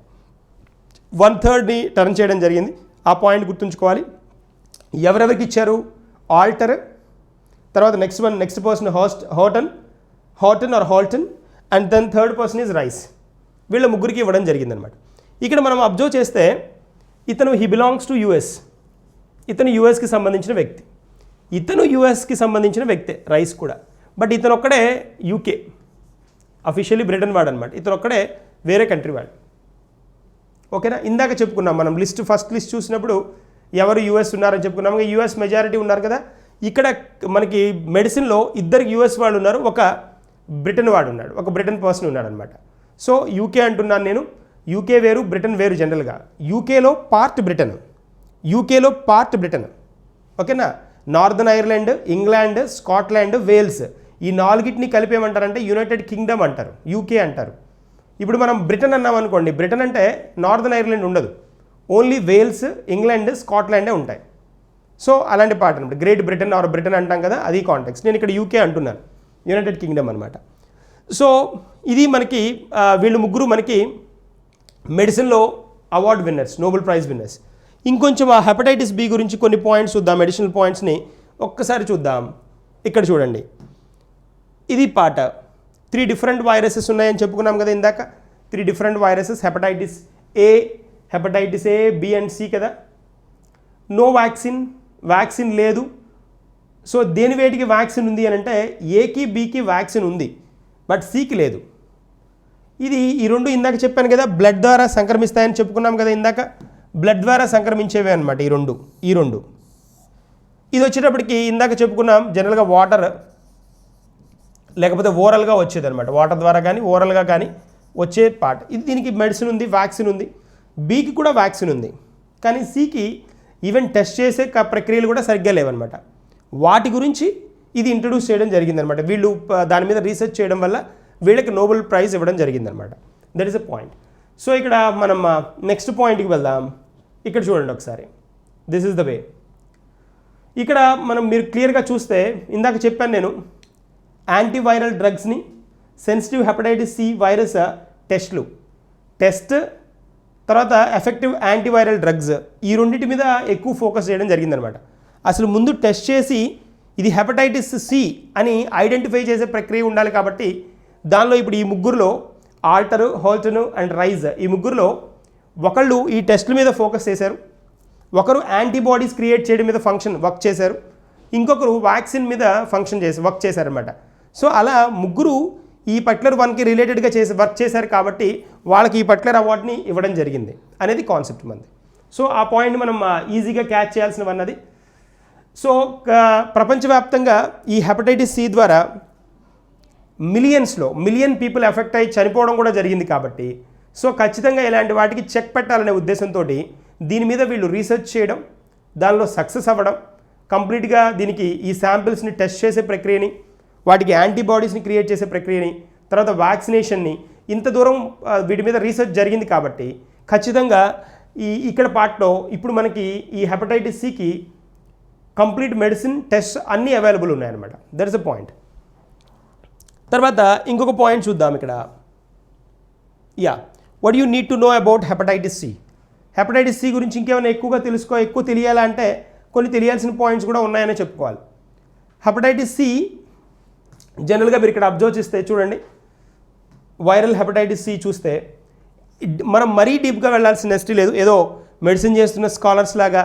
1/3ని టర్న్ చేయడం జరిగింది. ఆ పాయింట్ గుర్తుంచుకోవాలి. ఎవరెవరికి ఇచ్చారు? ఆల్టర్, తర్వాత next person Houghton and then third person is Rice. వీళ్ళ ముగ్గురికి ఇవ్వడం జరిగిందనమాట. ఇక్కడ మనం అబ్జర్వ్ చేస్తే హీ బిలాంగ్స్ టు యుఎస్. ఇతను యుఎస్కి సంబంధించిన వ్యక్తి. రైస్ కూడా. బట్ ఇతను ఒక్కడే యూకే, అఫీషియల్లీ బ్రిటన్ వాడు అనమాట. ఇతను ఒక్కడే వేరే కంట్రీ వాడు. ఓకేనా. ఇందాక చెప్పుకున్నాం మనం ఫస్ట్ లిస్ట్ చూసినప్పుడు ఎవరు యూఎస్ ఉన్నారని చెప్పుకున్నాము. యూఎస్ మెజారిటీ ఉన్నారు కదా. ఇక్కడ మనకి మెడిసిన్లో 2 యూఎస్ వాళ్ళు ఉన్నారు, ఒక బ్రిటన్ వాడు ఉన్నాడు, ఒక బ్రిటన్ పర్సన్ ఉన్నాడు అనమాట. సో యూకే అంటున్నాను నేను. యూకే వేరు, బ్రిటన్ వేరు. జనరల్గా యూకేలో పార్ట్ బ్రిటన్. ఓకేనా. Northern Ireland, England, Scotland, Wales ఈ 4టిని కలిపి ఏమంటారంటే యునైటెడ్ కింగ్డమ్ అంటారు, యూకే అంటారు. ఇప్పుడు మనం బ్రిటన్ అన్నాం అనుకోండి, బ్రిటన్ అంటే నార్దర్న్ ఐర్లాండ్ ఉండదు, ఓన్లీ వేల్స్, ఇంగ్లాండ్, స్కాట్లాండే ఉంటాయి. సో అలాంటి పార్ట్ అనమాట. గ్రేట్ బ్రిటన్ ఆర్ బ్రిటన్ అంటాం కదా, అది కాంటెక్స్ట్. నేను ఇక్కడ యూకే అంటున్నాను, యునైటెడ్ కింగ్డమ్ అనమాట. సో ఇది మనకి వీళ్ళు ముగ్గురు మనకి మెడిసిన్లో award winners, Nobel prize winners. ఇంకొంచెం ఆ హెపటైటిస్ బి గురించి కొన్ని పాయింట్స్ చూద్దాం, అడిషనల్ పాయింట్స్ని ఒక్కసారి చూద్దాం. ఇక్కడ చూడండి, ఇది పాట. 3 డిఫరెంట్ వైరసెస్ ఉన్నాయని చెప్పుకున్నాం కదా ఇందాక. 3 different viruses, hepatitis A, hepatitis A, B and C కదా. నో వ్యాక్సిన్ లేదు. సో దేని వేటికి వ్యాక్సిన్ ఉంది అని అంటే ఏకి బికి వ్యాక్సిన్ ఉంది, బట్ సికి లేదు. ఇది ఈ రెండు ఇందాక చెప్పాను కదా, బ్లడ్ ద్వారా సంక్రమిస్తాయని చెప్పుకున్నాం కదా ఇందాక. బ్లడ్ ద్వారా సంక్రమించేవే అనమాట ఈ రెండు. ఇది వచ్చేటప్పటికి ఇందాక చెప్పుకున్నాం, జనరల్గా వాటర్ లేకపోతే ఓరల్గా వచ్చేది అనమాట. వాటర్ ద్వారా కానీ ఓరల్గా కానీ వచ్చే పార్ట్ ఇది. దీనికి మెడిసిన్ ఉంది, వ్యాక్సిన్ ఉంది. బికి కూడా వ్యాక్సిన్ ఉంది, కానీ సికి ఈవెన్ టెస్ట్ చేసే ప్రక్రియలు కూడా సరిగ్గా లేవన్నమాట. వాటి గురించి ఇది ఇంట్రడ్యూస్ చేయడం జరిగిందనమాట. వీళ్ళు దాని మీద రీసెర్చ్ చేయడం వల్ల వీళ్ళకి నోబెల్ ప్రైజ్ ఇవ్వడం జరిగిందనమాట. That is a point. So ఇక్కడ మనం నెక్స్ట్ పాయింట్కి వెళ్దాం. ఇక్కడ చూడండి ఒకసారి, దిస్ ఈస్ ద వే. ఇక్కడ మీరు క్లియర్గా చూస్తే ఇందాక చెప్పాను నేను, యాంటీవైరల్ డ్రగ్స్ని, sensitive hepatitis C virus test తర్వాత ఎఫెక్టివ్ యాంటీవైరల్ డ్రగ్స్, ఈ రెండింటి మీద ఎక్కువ ఫోకస్ చేయడం జరిగిందనమాట. అసలు ముందు టెస్ట్ చేసి ఇది హెపటైటిస్ సి అని ఐడెంటిఫై చేసే ప్రక్రియ ఉండాలి. కాబట్టి దానిలో ఇప్పుడు ఈ ముగ్గురులో ఆల్టర్, హోల్టన్ అండ్ రైజ్, ఈ ముగ్గురులో ఒకళ్ళు ఈ టెస్ట్ల మీద ఫోకస్ చేశారు, ఒకరు యాంటీబాడీస్ క్రియేట్ చేయడం మీద వర్క్ చేశారు, ఇంకొకరు వ్యాక్సిన్ మీద వర్క్ చేశారనమాట. సో అలా ముగ్గురు ఈ పర్టికులర్ వన్కి రిలేటెడ్గా వర్క్ చేశారు కాబట్టి వాళ్ళకి ఈ పర్టికులర్ అవార్డ్ని ఇవ్వడం జరిగింది అనేది కాన్సెప్ట్ మంది. సో ఆ పాయింట్ మనం ఈజీగా క్యాచ్ చేయాల్సినవన్నది. సో ప్రపంచవ్యాప్తంగా ఈ హెపటైటిస్ సి ద్వారా మిలియన్ పీపుల్ ఎఫెక్ట్ అయ్యి చనిపోవడం కూడా జరిగింది. కాబట్టి సో ఖచ్చితంగా ఇలాంటి వాటికి చెక్ పెట్టాలనే ఉద్దేశంతో దీని మీద వీళ్ళు రీసెర్చ్ చేయడం, దానిలో సక్సెస్ అవ్వడం, కంప్లీట్గా దీనికి ఈ శాంపిల్స్ని టెస్ట్ చేసే ప్రక్రియని, వాటికి యాంటీబాడీస్ని క్రియేట్ చేసే ప్రక్రియని, తర్వాత వ్యాక్సినేషన్ని, ఇంత దూరం వీటి మీద రీసెర్చ్ జరిగింది. కాబట్టి ఖచ్చితంగా ఇక్కడ పార్ట్లో ఇప్పుడు మనకి ఈ హెపటైటిస్ సికి కంప్లీట్ మెడిసిన్, టెస్ట్ అన్నీ అవైలబుల్ ఉన్నాయన్నమాట. That is a point. తర్వాత ఇంకొక పాయింట్ చూద్దాం ఇక్కడ. What you need to know about hepatitis C. Hepatitis C గురించి ఇంకేమైనా ఎక్కువ తెలియాలంటే కొన్ని తెలియాల్సిన పాయింట్స్ కూడా ఉన్నాయని చెప్పుకోవాలి. హెపటైటిస్ సి జనరల్గా మీరు ఇక్కడ అబ్జర్వ్ చేస్తే చూడండి, వైరల్ హెపటైటిస్ సి చూస్తే మనం మరీ డీప్గా వెళ్ళాల్సిన నెస్టీ లేదు. ఏదో మెడిసిన్ చేస్తున్న స్కాలర్స్ లాగా,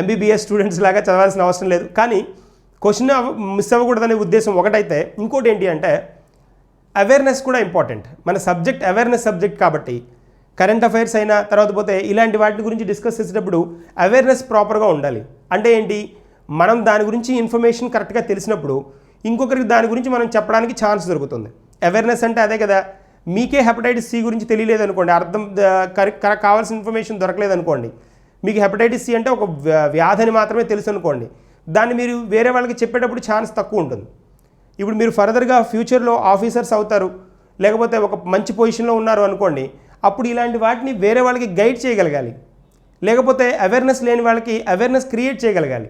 ఎంబీబీఎస్ స్టూడెంట్స్ లాగా చదవాల్సిన అవసరం లేదు. కానీ క్వశ్చన్ మిస్ అవ్వకూడదనే ఉద్దేశం ఒకటైతే, ఇంకోటి ఏంటి అంటే అవేర్నెస్ కూడా ఇంపార్టెంట్. మన సబ్జెక్ట్ అవేర్నెస్ సబ్జెక్ట్ కాబట్టి కరెంట్ అఫైర్స్ అయినా తర్వాత పోతే ఇలాంటి వాటి గురించి డిస్కస్ చేసేటప్పుడు అవేర్నెస్ ప్రాపర్గా ఉండాలి. అంటే ఏంటి, మనం దాని గురించి ఇన్ఫర్మేషన్ కరెక్ట్గా తెలిసినప్పుడు ఇంకొకరికి దాని గురించి మనం చెప్పడానికి ఛాన్స్ దొరుకుతుంది. అవేర్నెస్ అంటే అదే కదా. మీకే హెపటైటిస్ సి గురించి తెలియలేదు అనుకోండి, కావాల్సిన ఇన్ఫర్మేషన్ దొరకలేదు అనుకోండి, మీకు హెపటైటిస్ సి అంటే ఒక వ్యాధిని మాత్రమే తెలుసు అనుకోండి, దాన్ని మీరు వేరే వాళ్ళకి చెప్పేటప్పుడు ఛాన్స్ తక్కువ ఉంటుంది. ఇప్పుడు మీరు ఫర్దర్గా ఫ్యూచర్లో ఆఫీసర్స్ అవుతారు, లేకపోతే ఒక మంచి పొజిషన్లో ఉన్నారు అనుకోండి, అప్పుడు ఇలాంటి వాటిని వేరే వాళ్ళకి గైడ్ చేయగలగాలి, లేకపోతే అవేర్నెస్ లేని వాళ్ళకి అవేర్నెస్ క్రియేట్ చేయగలగాలి.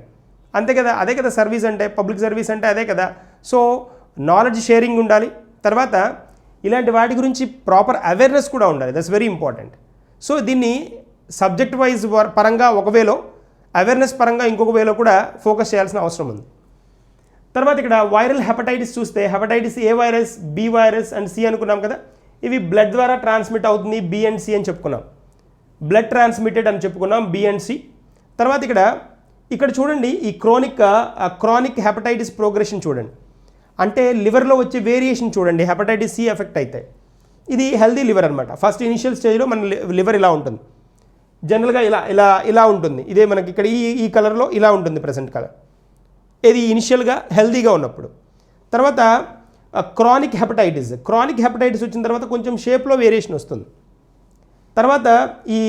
అంతే కదా, అదే కదా సర్వీస్ అంటే, పబ్లిక్ సర్వీస్ అంటే అదే కదా. సో నాలెడ్జ్ షేరింగ్ ఉండాలి, తర్వాత ఇలాంటి వాటి గురించి ప్రాపర్ అవేర్నెస్ కూడా ఉండాలి. That's very important. సో దీన్ని సబ్జెక్ట్ వైజ్ పరంగా ఒక వేలో, అవేర్నెస్ పరంగా ఇంకొక వేలో కూడా ఫోకస్ చేయాల్సిన అవసరం ఉంది. తర్వాత ఇక్కడ వైరల్ హెపటైటిస్ చూస్తే hepatitis A virus, B virus and C అనుకున్నాం కదా. ఇవి బ్లడ్ ద్వారా ట్రాన్స్మిట్ అవుతుంది, బి అండ్ సి అని చెప్పుకున్నాం. బ్లడ్ ట్రాన్స్మిటెడ్ అని చెప్పుకున్నాం, బి అండ్ సి. తర్వాత ఇక్కడ చూడండి, ఈ క్రానిక్ హెపటైటిస్ ప్రోగ్రెషన్ చూడండి, అంటే లివర్లో వచ్చే వేరియేషన్ చూడండి. హెపటైటిస్ సి ఎఫెక్ట్ అయితే ఇది హెల్దీ లివర్ అనమాట. ఫస్ట్ ఇనిషియల్ స్టేజ్లో మన లివర్ ఇలా ఉంటుంది, జనరల్గా ఇలా ఉంటుంది. ఇదే మనకి ఇక్కడ ఈ కలర్లో ఇలా ఉంటుంది ప్రెసెంట్ కలర్. ఇది ఇనిషియల్గా హెల్దీగా ఉన్నప్పుడు. తర్వాత క్రానిక్ హెపటైటిస్ వచ్చిన తర్వాత కొంచెం షేప్లో వేరియేషన్ వస్తుంది. తర్వాత ఈ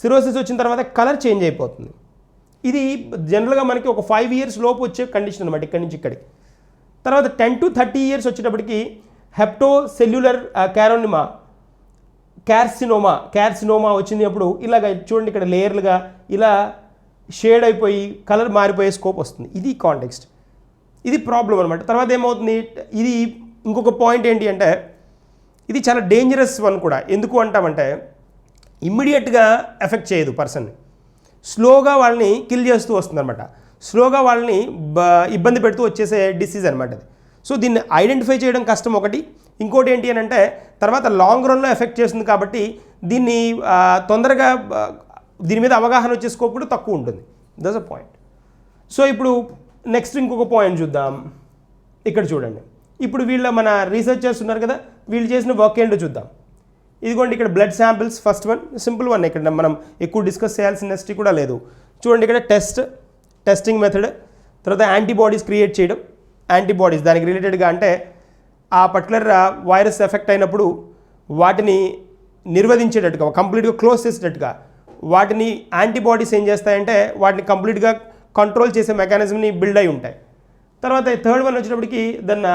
సిరోసిస్ వచ్చిన తర్వాత కలర్ చేంజ్ అయిపోతుంది. ఇది జనరల్గా మనకి ఒక 5 years లోపు వచ్చే కండిషన్ అనమాట, ఇక్కడి నుంచి ఇక్కడికి. తర్వాత 10 to 30 years వచ్చేటప్పటికి హెప్టోసెల్యులర్ క్యార్సినోమా వచ్చినప్పుడు ఇలాగ చూడండి, ఇక్కడ లేయర్లుగా ఇలా షేడ్ అయిపోయి కలర్ మారిపోయే స్కోప్ వస్తుంది. ఇది కాంటెక్స్ట్, ఇది ప్రాబ్లం అనమాట. తర్వాత ఏమవుతుంది, ఇది ఇంకొక పాయింట్ ఏంటి అంటే ఇది చాలా డేంజరస్ వన్ కూడా. ఎందుకు అంటామంటే ఇమ్మీడియట్గా ఎఫెక్ట్ చేయదు పర్సన్ని, స్లోగా వాళ్ళని కిల్ చేస్తూ వస్తుంది అనమాట, స్లోగా వాళ్ళని ఇబ్బంది పెడుతూ వచ్చేసే డిసీజ్ అనమాట అది. సో దీన్ని ఐడెంటిఫై చేయడం కష్టం ఒకటి. ఇంకోటి ఏంటి అని అంటే తర్వాత లాంగ్ రన్లో ఎఫెక్ట్ చేస్తుంది కాబట్టి దీన్ని తొందరగా దీని మీద అవగాహన వచ్చే స్కోప్ కూడా తక్కువ ఉంటుంది. That's a point. సో ఇప్పుడు నెక్స్ట్ ఇంకొక పాయింట్ చూద్దాం. ఇక్కడ చూడండి, ఇప్పుడు మన రీసెర్చర్స్ ఉన్నారు కదా, వీళ్ళు చేసిన వర్క్ ఏంటో చూద్దాం. ఇదిగోండి ఇక్కడ blood samples, first one simple one, ఇక్కడ మనం ఎక్కువ డిస్కస్ చేయాల్సిన నెక్స్ట్ కూడా లేదు. చూడండి ఇక్కడ టెస్టింగ్ మెథడ్, తర్వాత యాంటీబాడీస్ క్రియేట్ చేయడం. యాంటీబాడీస్ దానికి రిలేటెడ్గా అంటే ఆ పర్టికులర్ వైరస్ ఎఫెక్ట్ అయినప్పుడు వాటిని నిర్వహించేటట్టుగా కంప్లీట్గా క్లోజ్ చేసేటట్టుగా వాటిని యాంటీబాడీస్ ఏం చేస్తాయంటే వాటిని కంప్లీట్గా కంట్రోల్ చేసే మెకానిజంని బిల్డ్ అయి ఉంటాయి. తర్వాత థర్డ్ వన్ వచ్చేటప్పటికి దాన్ని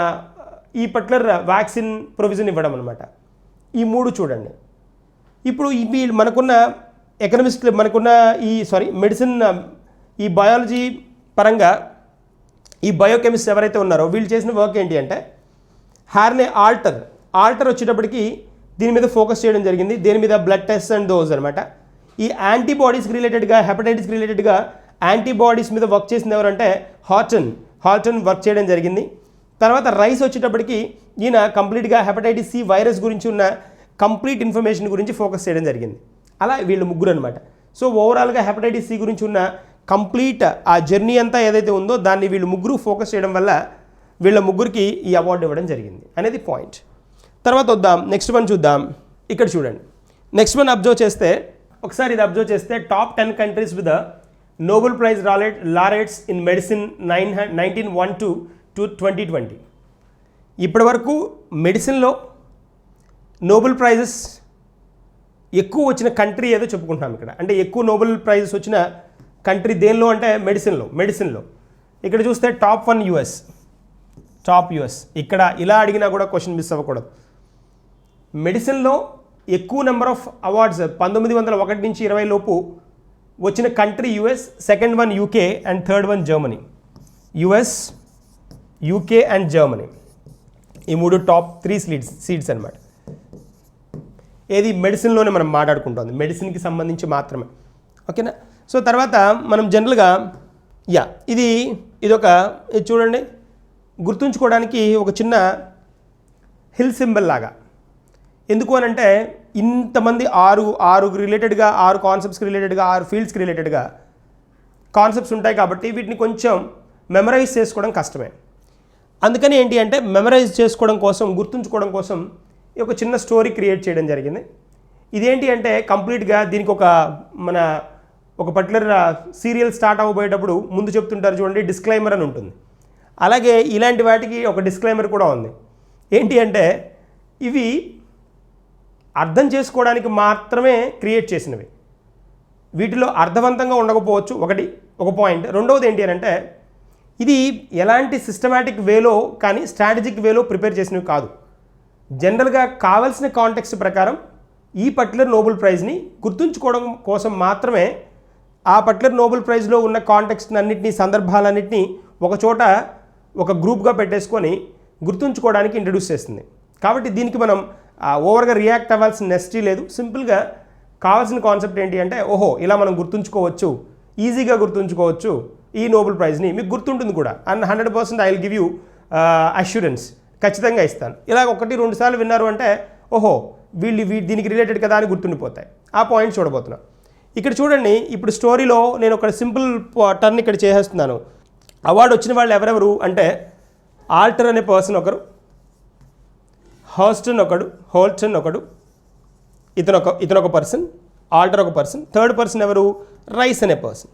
ఈ పర్టికులర్ వ్యాక్సిన్ ప్రొవిజన్ ఇవ్వడం అనమాట. ఈ మూడు చూడండి. ఇప్పుడు ఇవి మనకున్న ఎకనమిస్ట్ మనకున్న మెడిసిన్ ఈ బయాలజీ పరంగా ఈ బయోకెమిస్ట్ ఎవరైతే ఉన్నారో వీళ్ళు చేసిన వర్క్ ఏంటి అంటే హార్నే ఆల్టర్ వచ్చేటప్పటికి దీని మీద ఫోకస్ చేయడం జరిగింది. దీని మీద బ్లడ్ టెస్ట్ అండ్ డోస్ అనమాట. ఈ యాంటీబాడీస్కి రిలేటెడ్గా హెపటైటిస్కి రిలేటెడ్గా యాంటీబాడీస్ మీద వర్క్ చేసింది ఎవరంటే హాల్టన్ వర్క్ చేయడం జరిగింది. తర్వాత రైస్ వచ్చేటప్పటికి ఈయన కంప్లీట్గా హెపటైటిస్ సి వైరస్ గురించి ఉన్న కంప్లీట్ ఇన్ఫర్మేషన్ గురించి ఫోకస్ చేయడం జరిగింది. అలా వీళ్ళు ముగ్గురు అనమాట. సో ఓవరాల్గా హెపటైటిస్ సి గురించి ఉన్న కంప్లీట్ ఆ జర్నీ అంతా ఏదైతే ఉందో దాన్ని వీళ్ళు ముగ్గురు ఫోకస్ చేయడం వల్ల వీళ్ళ ముగ్గురికి ఈ అవార్డు ఇవ్వడం జరిగింది అనేది పాయింట్. తర్వాత వద్దాం, నెక్స్ట్ వన్ చూద్దాం. ఇక్కడ చూడండి, నెక్స్ట్ వన్ అబ్జర్వ్ చేస్తే ఒకసారి ఇది అబ్జర్వ్ చేస్తే top 10 countries with Nobel prize laureates in medicine 1901 to 2020. ఇప్పటి వరకు మెడిసిన్లో నోబెల్ ప్రైజెస్ ఎక్కువ వచ్చిన కంట్రీ ఏదో చెప్పుకుంటున్నాం ఇక్కడ. అంటే ఎక్కువ నోబెల్ ప్రైజెస్ వచ్చిన కంట్రీ దేనిలో అంటే మెడిసిన్లో ఇక్కడ చూస్తే టాప్ 1 యుఎస్. ఇక్కడ ఇలా అడిగినా కూడా క్వశ్చన్ మిస్ అవ్వకూడదు. మెడిసిన్లో ఎక్కువ నెంబర్ ఆఫ్ అవార్డ్స్ 1901 నుంచి 20 లోపు వచ్చిన country US, second one UK and third one Germany. US, UK and Germany ఈ మూడు టాప్ 3 సీట్స్ అనమాట. ఏది మెడిసిన్లోనే మనం మాట్లాడుకుంటుంది, మెడిసిన్కి సంబంధించి మాత్రమే. ఓకేనా. సో తర్వాత మనం జనరల్గా ఇది చూడండి, గుర్తుంచుకోవడానికి ఒక చిన్న హిల్ సింబల్ లాగా. ఎందుకు అని అంటే ఇంతమంది ఆరు రిలేటెడ్గా 6 కాన్సెప్ట్స్కి రిలేటెడ్గా 6 ఫీల్డ్స్కి రిలేటెడ్గా కాన్సెప్ట్స్ ఉంటాయి కాబట్టి వీటిని కొంచెం మెమరైజ్ చేసుకోవడం కష్టమే. అందుకని ఏంటి అంటే మెమరైజ్ చేసుకోవడం కోసం, గుర్తుంచుకోవడం కోసం ఒక చిన్న స్టోరీ క్రియేట్ చేయడం జరిగింది. ఇదేంటి అంటే కంప్లీట్గా దీనికి ఒక పర్టికులర్ సీరియల్ స్టార్ట్ అవ్వబోయేటప్పుడు ముందు చెప్తుంటారు చూడండి, డిస్క్లైమర్ అని ఉంటుంది. అలాగే ఇలాంటి వాటికి ఒక డిస్క్లైమర్ కూడా ఉంది. ఏంటి అంటే ఇవి అర్థం చేసుకోవడానికి మాత్రమే క్రియేట్ చేసినవి, వీటిలో అర్థవంతంగా ఉండకపోవచ్చు ఒక పాయింట్. రెండవది ఏంటి అని అంటే ఇది ఎలాంటి సిస్టమాటిక్ వేలో కానీ స్ట్రాటజిక్ వేలో ప్రిపేర్ చేసినవి కాదు. జనరల్గా కావాల్సిన కాంటెక్స్ట్ ప్రకారం ఈ పర్టికులర్ నోబెల్ ప్రైజ్ని గుర్తుంచుకోవడం కోసం మాత్రమే ఆ పర్టికులర్ నోబెల్ ప్రైజ్లో ఉన్న కాంటెక్స్ట్ అన్నింటినీ, సందర్భాలన్నింటినీ ఒక చోట ఒక గ్రూప్గా పెట్టేసుకొని గుర్తుంచుకోవడానికి ఇంట్రడ్యూస్ చేస్తుంది. కాబట్టి దీనికి మనం ఓవర్గా రియాక్ట్ అవ్వాల్సిన నెసిటీ లేదు. సింపుల్గా కావాల్సిన కాన్సెప్ట్ ఏంటి అంటే ఇలా మనం గుర్తుంచుకోవచ్చు, ఈజీగా గుర్తుంచుకోవచ్చు ఈ నోబెల్ ప్రైజ్ని. మీకు గుర్తుంటుంది కూడా, and 100% I will give you assurance, ఖచ్చితంగా ఇస్తాను. ఇలా 1-2 సార్లు విన్నారు అంటే వీళ్ళు దీనికి రిలేటెడ్ కదా అని గుర్తుండిపోతాయి. ఆ పాయింట్ చూడబోతున్నాం. ఇక్కడ చూడండి, ఇప్పుడు స్టోరీలో నేను ఒక సింపుల్ టర్న్ ఇక్కడ చేసేస్తున్నాను. అవార్డు వచ్చిన వాళ్ళు ఎవరెవరు అంటే ఆల్టర్ అనే పర్సన్ ఒకరు, హోల్టన్ ఒకడు, ఇతను ఒక పర్సన్, ఆల్టర్ ఒక పర్సన్, థర్డ్ పర్సన్ ఎవరు, రైస్ అనే పర్సన్.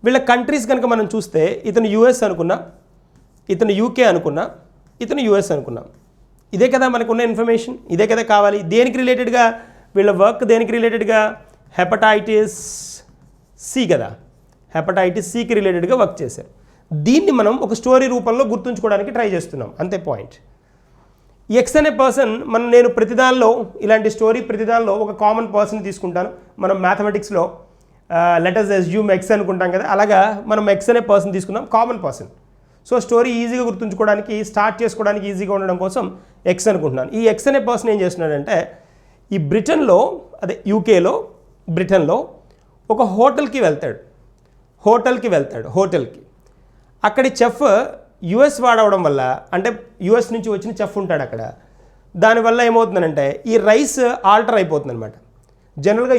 వీళ్ళ కంట్రీస్ కనుక మనం చూస్తే ఇతను యుఎస్ అనుకున్నా, ఇతను యూకే అనుకున్నా, ఇతను యుఎస్ అనుకున్నాం. ఇదే కదా మనకున్న ఇన్ఫర్మేషన్, ఇదే కదా కావాలి. దేనికి రిలేటెడ్గా వీళ్ళ వర్క్, దేనికి రిలేటెడ్గా హెపటైటిస్ సి కదా, హెపటైటిస్ సికి రిలేటెడ్గా వర్క్ చేశారు. దీన్ని మనం ఒక స్టోరీ రూపంలో గుర్తుంచుకోవడానికి ట్రై చేస్తున్నాం, అంతే పాయింట్. ఎక్స్ అనే పర్సన్ నేను ప్రతిదానిలో ఇలాంటి స్టోరీ ప్రతిదానిలో ఒక కామన్ పర్సన్ తీసుకుంటాను. మనం మ్యాథమెటిక్స్లో లెటర్స్ అస్యూమ్ ఎక్స్ అనుకుంటాం కదా, అలాగా మనం ఎక్స్ అనే పర్సన్ తీసుకున్నాం, కామన్ పర్సన్. సో స్టోరీ ఈజీగా గుర్తుంచుకోవడానికి, స్టార్ట్ చేసుకోవడానికి ఈజీగా ఉండడం కోసం ఎక్స్ అనుకుంటున్నాను. ఈ ఎక్స్ అనే పర్సన్ ఏం చేస్తున్నాడంటే ఈ బ్రిటన్లో, అదే యూకేలో బ్రిటన్లో ఒక హోటల్కి వెళ్తాడు. హోటల్కి అక్కడి చెఫ్ యుఎస్ వాడవడం వల్ల, అంటే యుఎస్ నుంచి వచ్చిన చెఫ్ ఉంటాడు అక్కడ, దానివల్ల ఏమవుతుందంటే ఈ రైస్ ఆల్టర్ అయిపోతుంది అనమాట. జనరల్గా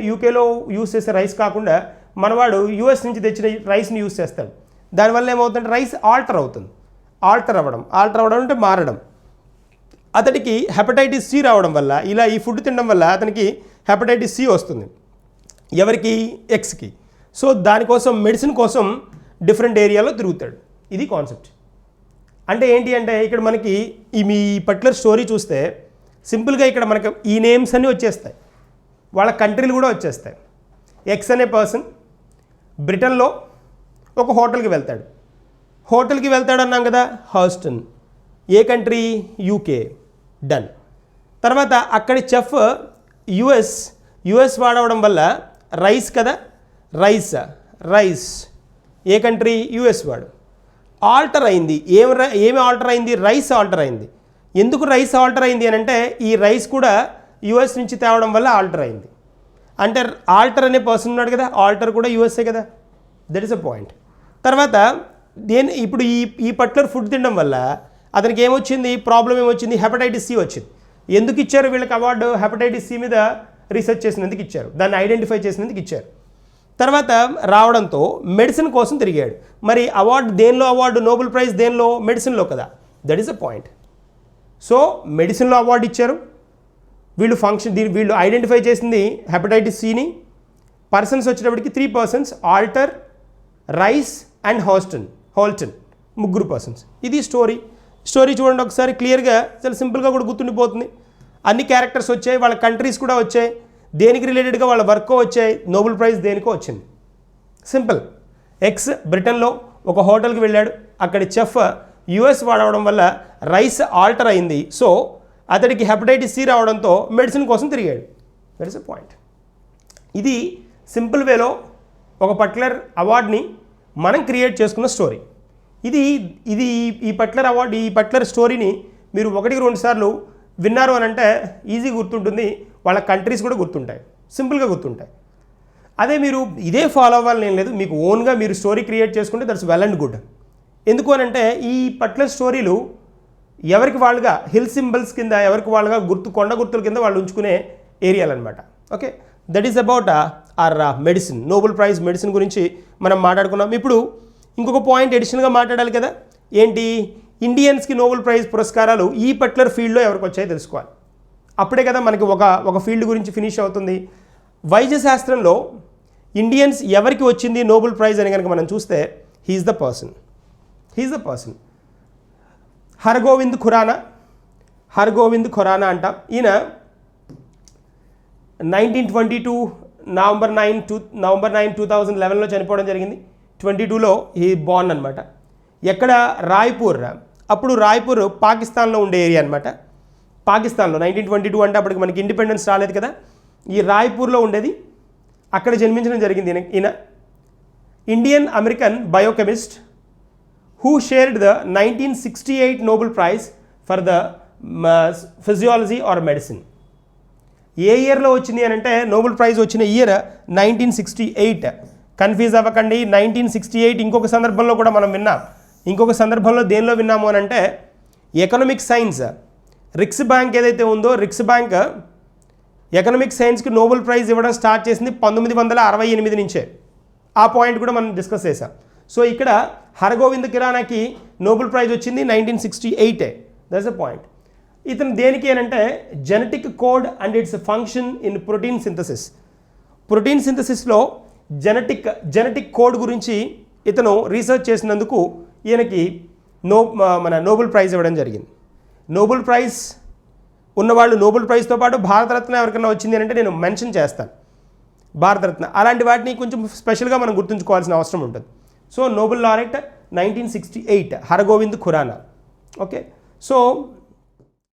యూకేలో యూస్ చేసే రైస్ కాకుండా మనవాడు యూఎస్ నుంచి తెచ్చిన రైస్ని యూస్ చేస్తాడు. దానివల్ల ఏమవుతుందంటే రైస్ ఆల్టర్ అవుతుంది. ఆల్టర్ అవ్వడం అంటే మారడం. అతడికి హెపటైటిస్ సి రావడం వల్ల, ఇలా ఈ ఫుడ్ తినడం వల్ల అతనికి హెపటైటిస్ సి వస్తుంది. ఎవరికి? ఎక్స్కి. సో దానికోసం మెడిసిన్ కోసం డిఫరెంట్ ఏరియాలో తిరుగుతాడు. ఇది కాన్సెప్ట్. అంటే ఏంటి అంటే ఇక్కడ మనకి మీ పర్టికులర్ స్టోరీ చూస్తే సింపుల్గా ఇక్కడ మనకి ఈ నేమ్స్ అన్నీ వచ్చేస్తాయి, వాళ్ళ కంట్రీలు కూడా వచ్చేస్తాయి. ఎక్స్ అనే పర్సన్ బ్రిటన్లో ఒక హోటల్కి వెళ్తాడు అన్నాం కదా, హాస్టన్. ఏ కంట్రీ? యూకే. డన్. తర్వాత అక్కడి చెఫ్ యుఎస్ వాడవడం వల్ల రైస్ కదా, రైస్ ఏ కంట్రీ? యుఎస్ వాడు. ఆల్టర్ అయింది. ఏమి ఆల్టర్ అయింది? రైస్ ఆల్టర్ అయింది. ఎందుకు రైస్ ఆల్టర్ అయింది అని అంటే ఈ రైస్ కూడా యుఎస్ నుంచి తేవడం వల్ల ఆల్టర్ అయింది. అంటే ఆల్టర్ అనే పర్సన్ ఉన్నాడు కదా, ఆల్టర్ కూడా యుఎస్ఏ కదా, దట్ ఈస్ అ పాయింట్. తర్వాత ఇప్పుడు ఈ పర్టికులర్ ఫుడ్ తినడం వల్ల అతనికి ఏమొచ్చింది? ప్రాబ్లం ఏమొచ్చింది? హెపటైటిస్ సి వచ్చింది. ఎందుకు ఇచ్చారు వీళ్ళకి అవార్డు? హెపటైటిస్ సి మీద రీసెర్చ్ చేసినందుకు ఇచ్చారు, దాన్ని ఐడెంటిఫై చేసినందుకు ఇచ్చారు. తర్వాత రావడంతో మెడిసిన్ కోసం తిరిగాడు. మరి అవార్డు నోబెల్ ప్రైజ్ దేనిలో? మెడిసిన్లో కదా, that is a point. So మెడిసిన్లో అవార్డు ఇచ్చారు. వీళ్ళు ఐడెంటిఫై చేసింది హెపటైటిస్ సిని. పర్సన్స్ వచ్చేటప్పటికి 3 persons, Alter, Rice and Houghton, 3 persons. ఇది స్టోరీ చూడండి ఒకసారి, క్లియర్గా, చాలా సింపుల్గా కూడా గుర్తుండిపోతుంది. అన్ని క్యారెక్టర్స్ వచ్చాయి, వాళ్ళ కంట్రీస్ కూడా వచ్చాయి, దేనికి రిలేటెడ్గా వాళ్ళ వర్క్ వచ్చాయి, నోబెల్ ప్రైజ్ దేనికో వచ్చింది. సింపుల్. ఎక్స్ బ్రిటన్లో ఒక హోటల్కి వెళ్ళాడు, అక్కడి చెఫ్ యుఎస్ వాడవడం వల్ల రైస్ ఆల్టర్ అయింది. సో అతడికి హెపటైటిస్ సి రావడంతో మెడిసిన్ కోసం తిరిగాడు. That is a point. ఇది సింపుల్ వేలో ఒక పర్టికులర్ అవార్డ్ని మనం క్రియేట్ చేసుకున్న స్టోరీ. ఇది ఈ పర్టికులర్ అవార్డు, ఈ పర్టికులర్ స్టోరీని మీరు 1-2 సార్లు విన్నారు అని అంటే ఈజీ గుర్తుంటుంది, వాళ్ళ కంట్రీస్ కూడా గుర్తుంటాయి, సింపుల్గా గుర్తుంటాయి. అదే మీరు ఇదే ఫాలో అవ్వాలని ఏం లేదు, మీకు ఓన్గా మీరు స్టోరీ క్రియేట్ చేసుకుంటే దట్స్ వెల్ అండ్ గుడ్. ఎందుకు అని అంటే ఈ పర్టికులర్ స్టోరీలు ఎవరికి వాళ్ళుగా హిల్ సింబల్స్ కింద, ఎవరికి వాళ్ళుగా కొండ గుర్తుల కింద వాళ్ళు ఉంచుకునే ఏరియాలు అనమాట. Okay, that is about are medicine, Nobel prize medicine గురించి మనం మాట్లాడుకున్నాం. ఇప్పుడు ఇంకొక పాయింట్ అడిషనల్గా మాట్లాడాలి కదా, ఏంటి? ఇండియన్స్కి నోబెల్ ప్రైజ్ పురస్కారాలు ఈ పర్టికులర్ ఫీల్డ్లో ఎవరికి వచ్చాయో తెలుసుకోవాలి. అప్పుడే కదా మనకి ఒక ఫీల్డ్ గురించి ఫినిష్ అవుతుంది. వైద్య శాస్త్రంలో ఇండియన్స్ ఎవరికి వచ్చింది నోబెల్ ప్రైజ్ అని కనుక మనం చూస్తే he is the person. Hargobind Khorana అంటాం. ఈయన 1922 నవంబర్ 9, 2011లో చనిపోవడం జరిగింది. 22లో ఈ బార్న్ అనమాట. ఎక్కడ? రాయ్పూర్. అప్పుడు రాయ్పూర్ పాకిస్తాన్లో ఉండే ఏరియా అనమాట. పాకిస్తాన్లో 1922 అంటే అప్పటికి మనకి ఇండిపెండెన్స్ రాలేదు కదా, ఈ రాయ్పూర్లో ఉండేది. అక్కడ జన్మించడం జరిగింది ఈయన. Indian American biochemist who shared the 1968 Nobel Prize for the physiology or medicine. ఏ ఇయర్లో వచ్చింది అని అంటే నోబెల్ ప్రైజ్ వచ్చిన ఇయర్ 1968. కన్ఫ్యూజ్ అవ్వకండి, 1968 ఇంకొక సందర్భంలో కూడా మనం విన్నాం. ఇంకొక సందర్భంలో దేనిలో విన్నాము అని అంటే ఎకనామిక్ సైన్స్, రిక్స్ బ్యాంక్ ఏదైతే ఉందో, రిక్స్ బ్యాంక్ ఎకనామిక్ సైన్స్కి నోబెల్ ప్రైజ్ ఇవ్వడం స్టార్ట్ చేసింది 1968 నుంచే. ఆ పాయింట్ కూడా మనం డిస్కస్ చేసాం. సో ఇక్కడ హరగోవింద్ ఖురానాకి నోబెల్ ప్రైజ్ వచ్చింది 1968. That's a point. ఇతను దేనికి అంటే genetic code and its function in protein సింథసిస్లో జెనెటిక్ కోడ్ గురించి ఇతను రీసెర్చ్ చేసినందుకు ఈయనకి నోబెల్ ప్రైజ్ ఇవ్వడం జరిగింది. నోబెల్ ప్రైజ్ ఉన్నవాళ్ళు, నోబెల్ ప్రైజ్తో పాటు భారతరత్న ఎవరికైనా వచ్చింది అంటే నేను మెన్షన్ చేస్తాను, భారతరత్న. అలాంటి వాటిని కొంచెం స్పెషల్గా మనం గుర్తుంచుకోవాల్సిన అవసరం ఉంటుంది. So Nobel laureate 1968 Hargobind Khorana. Okay, so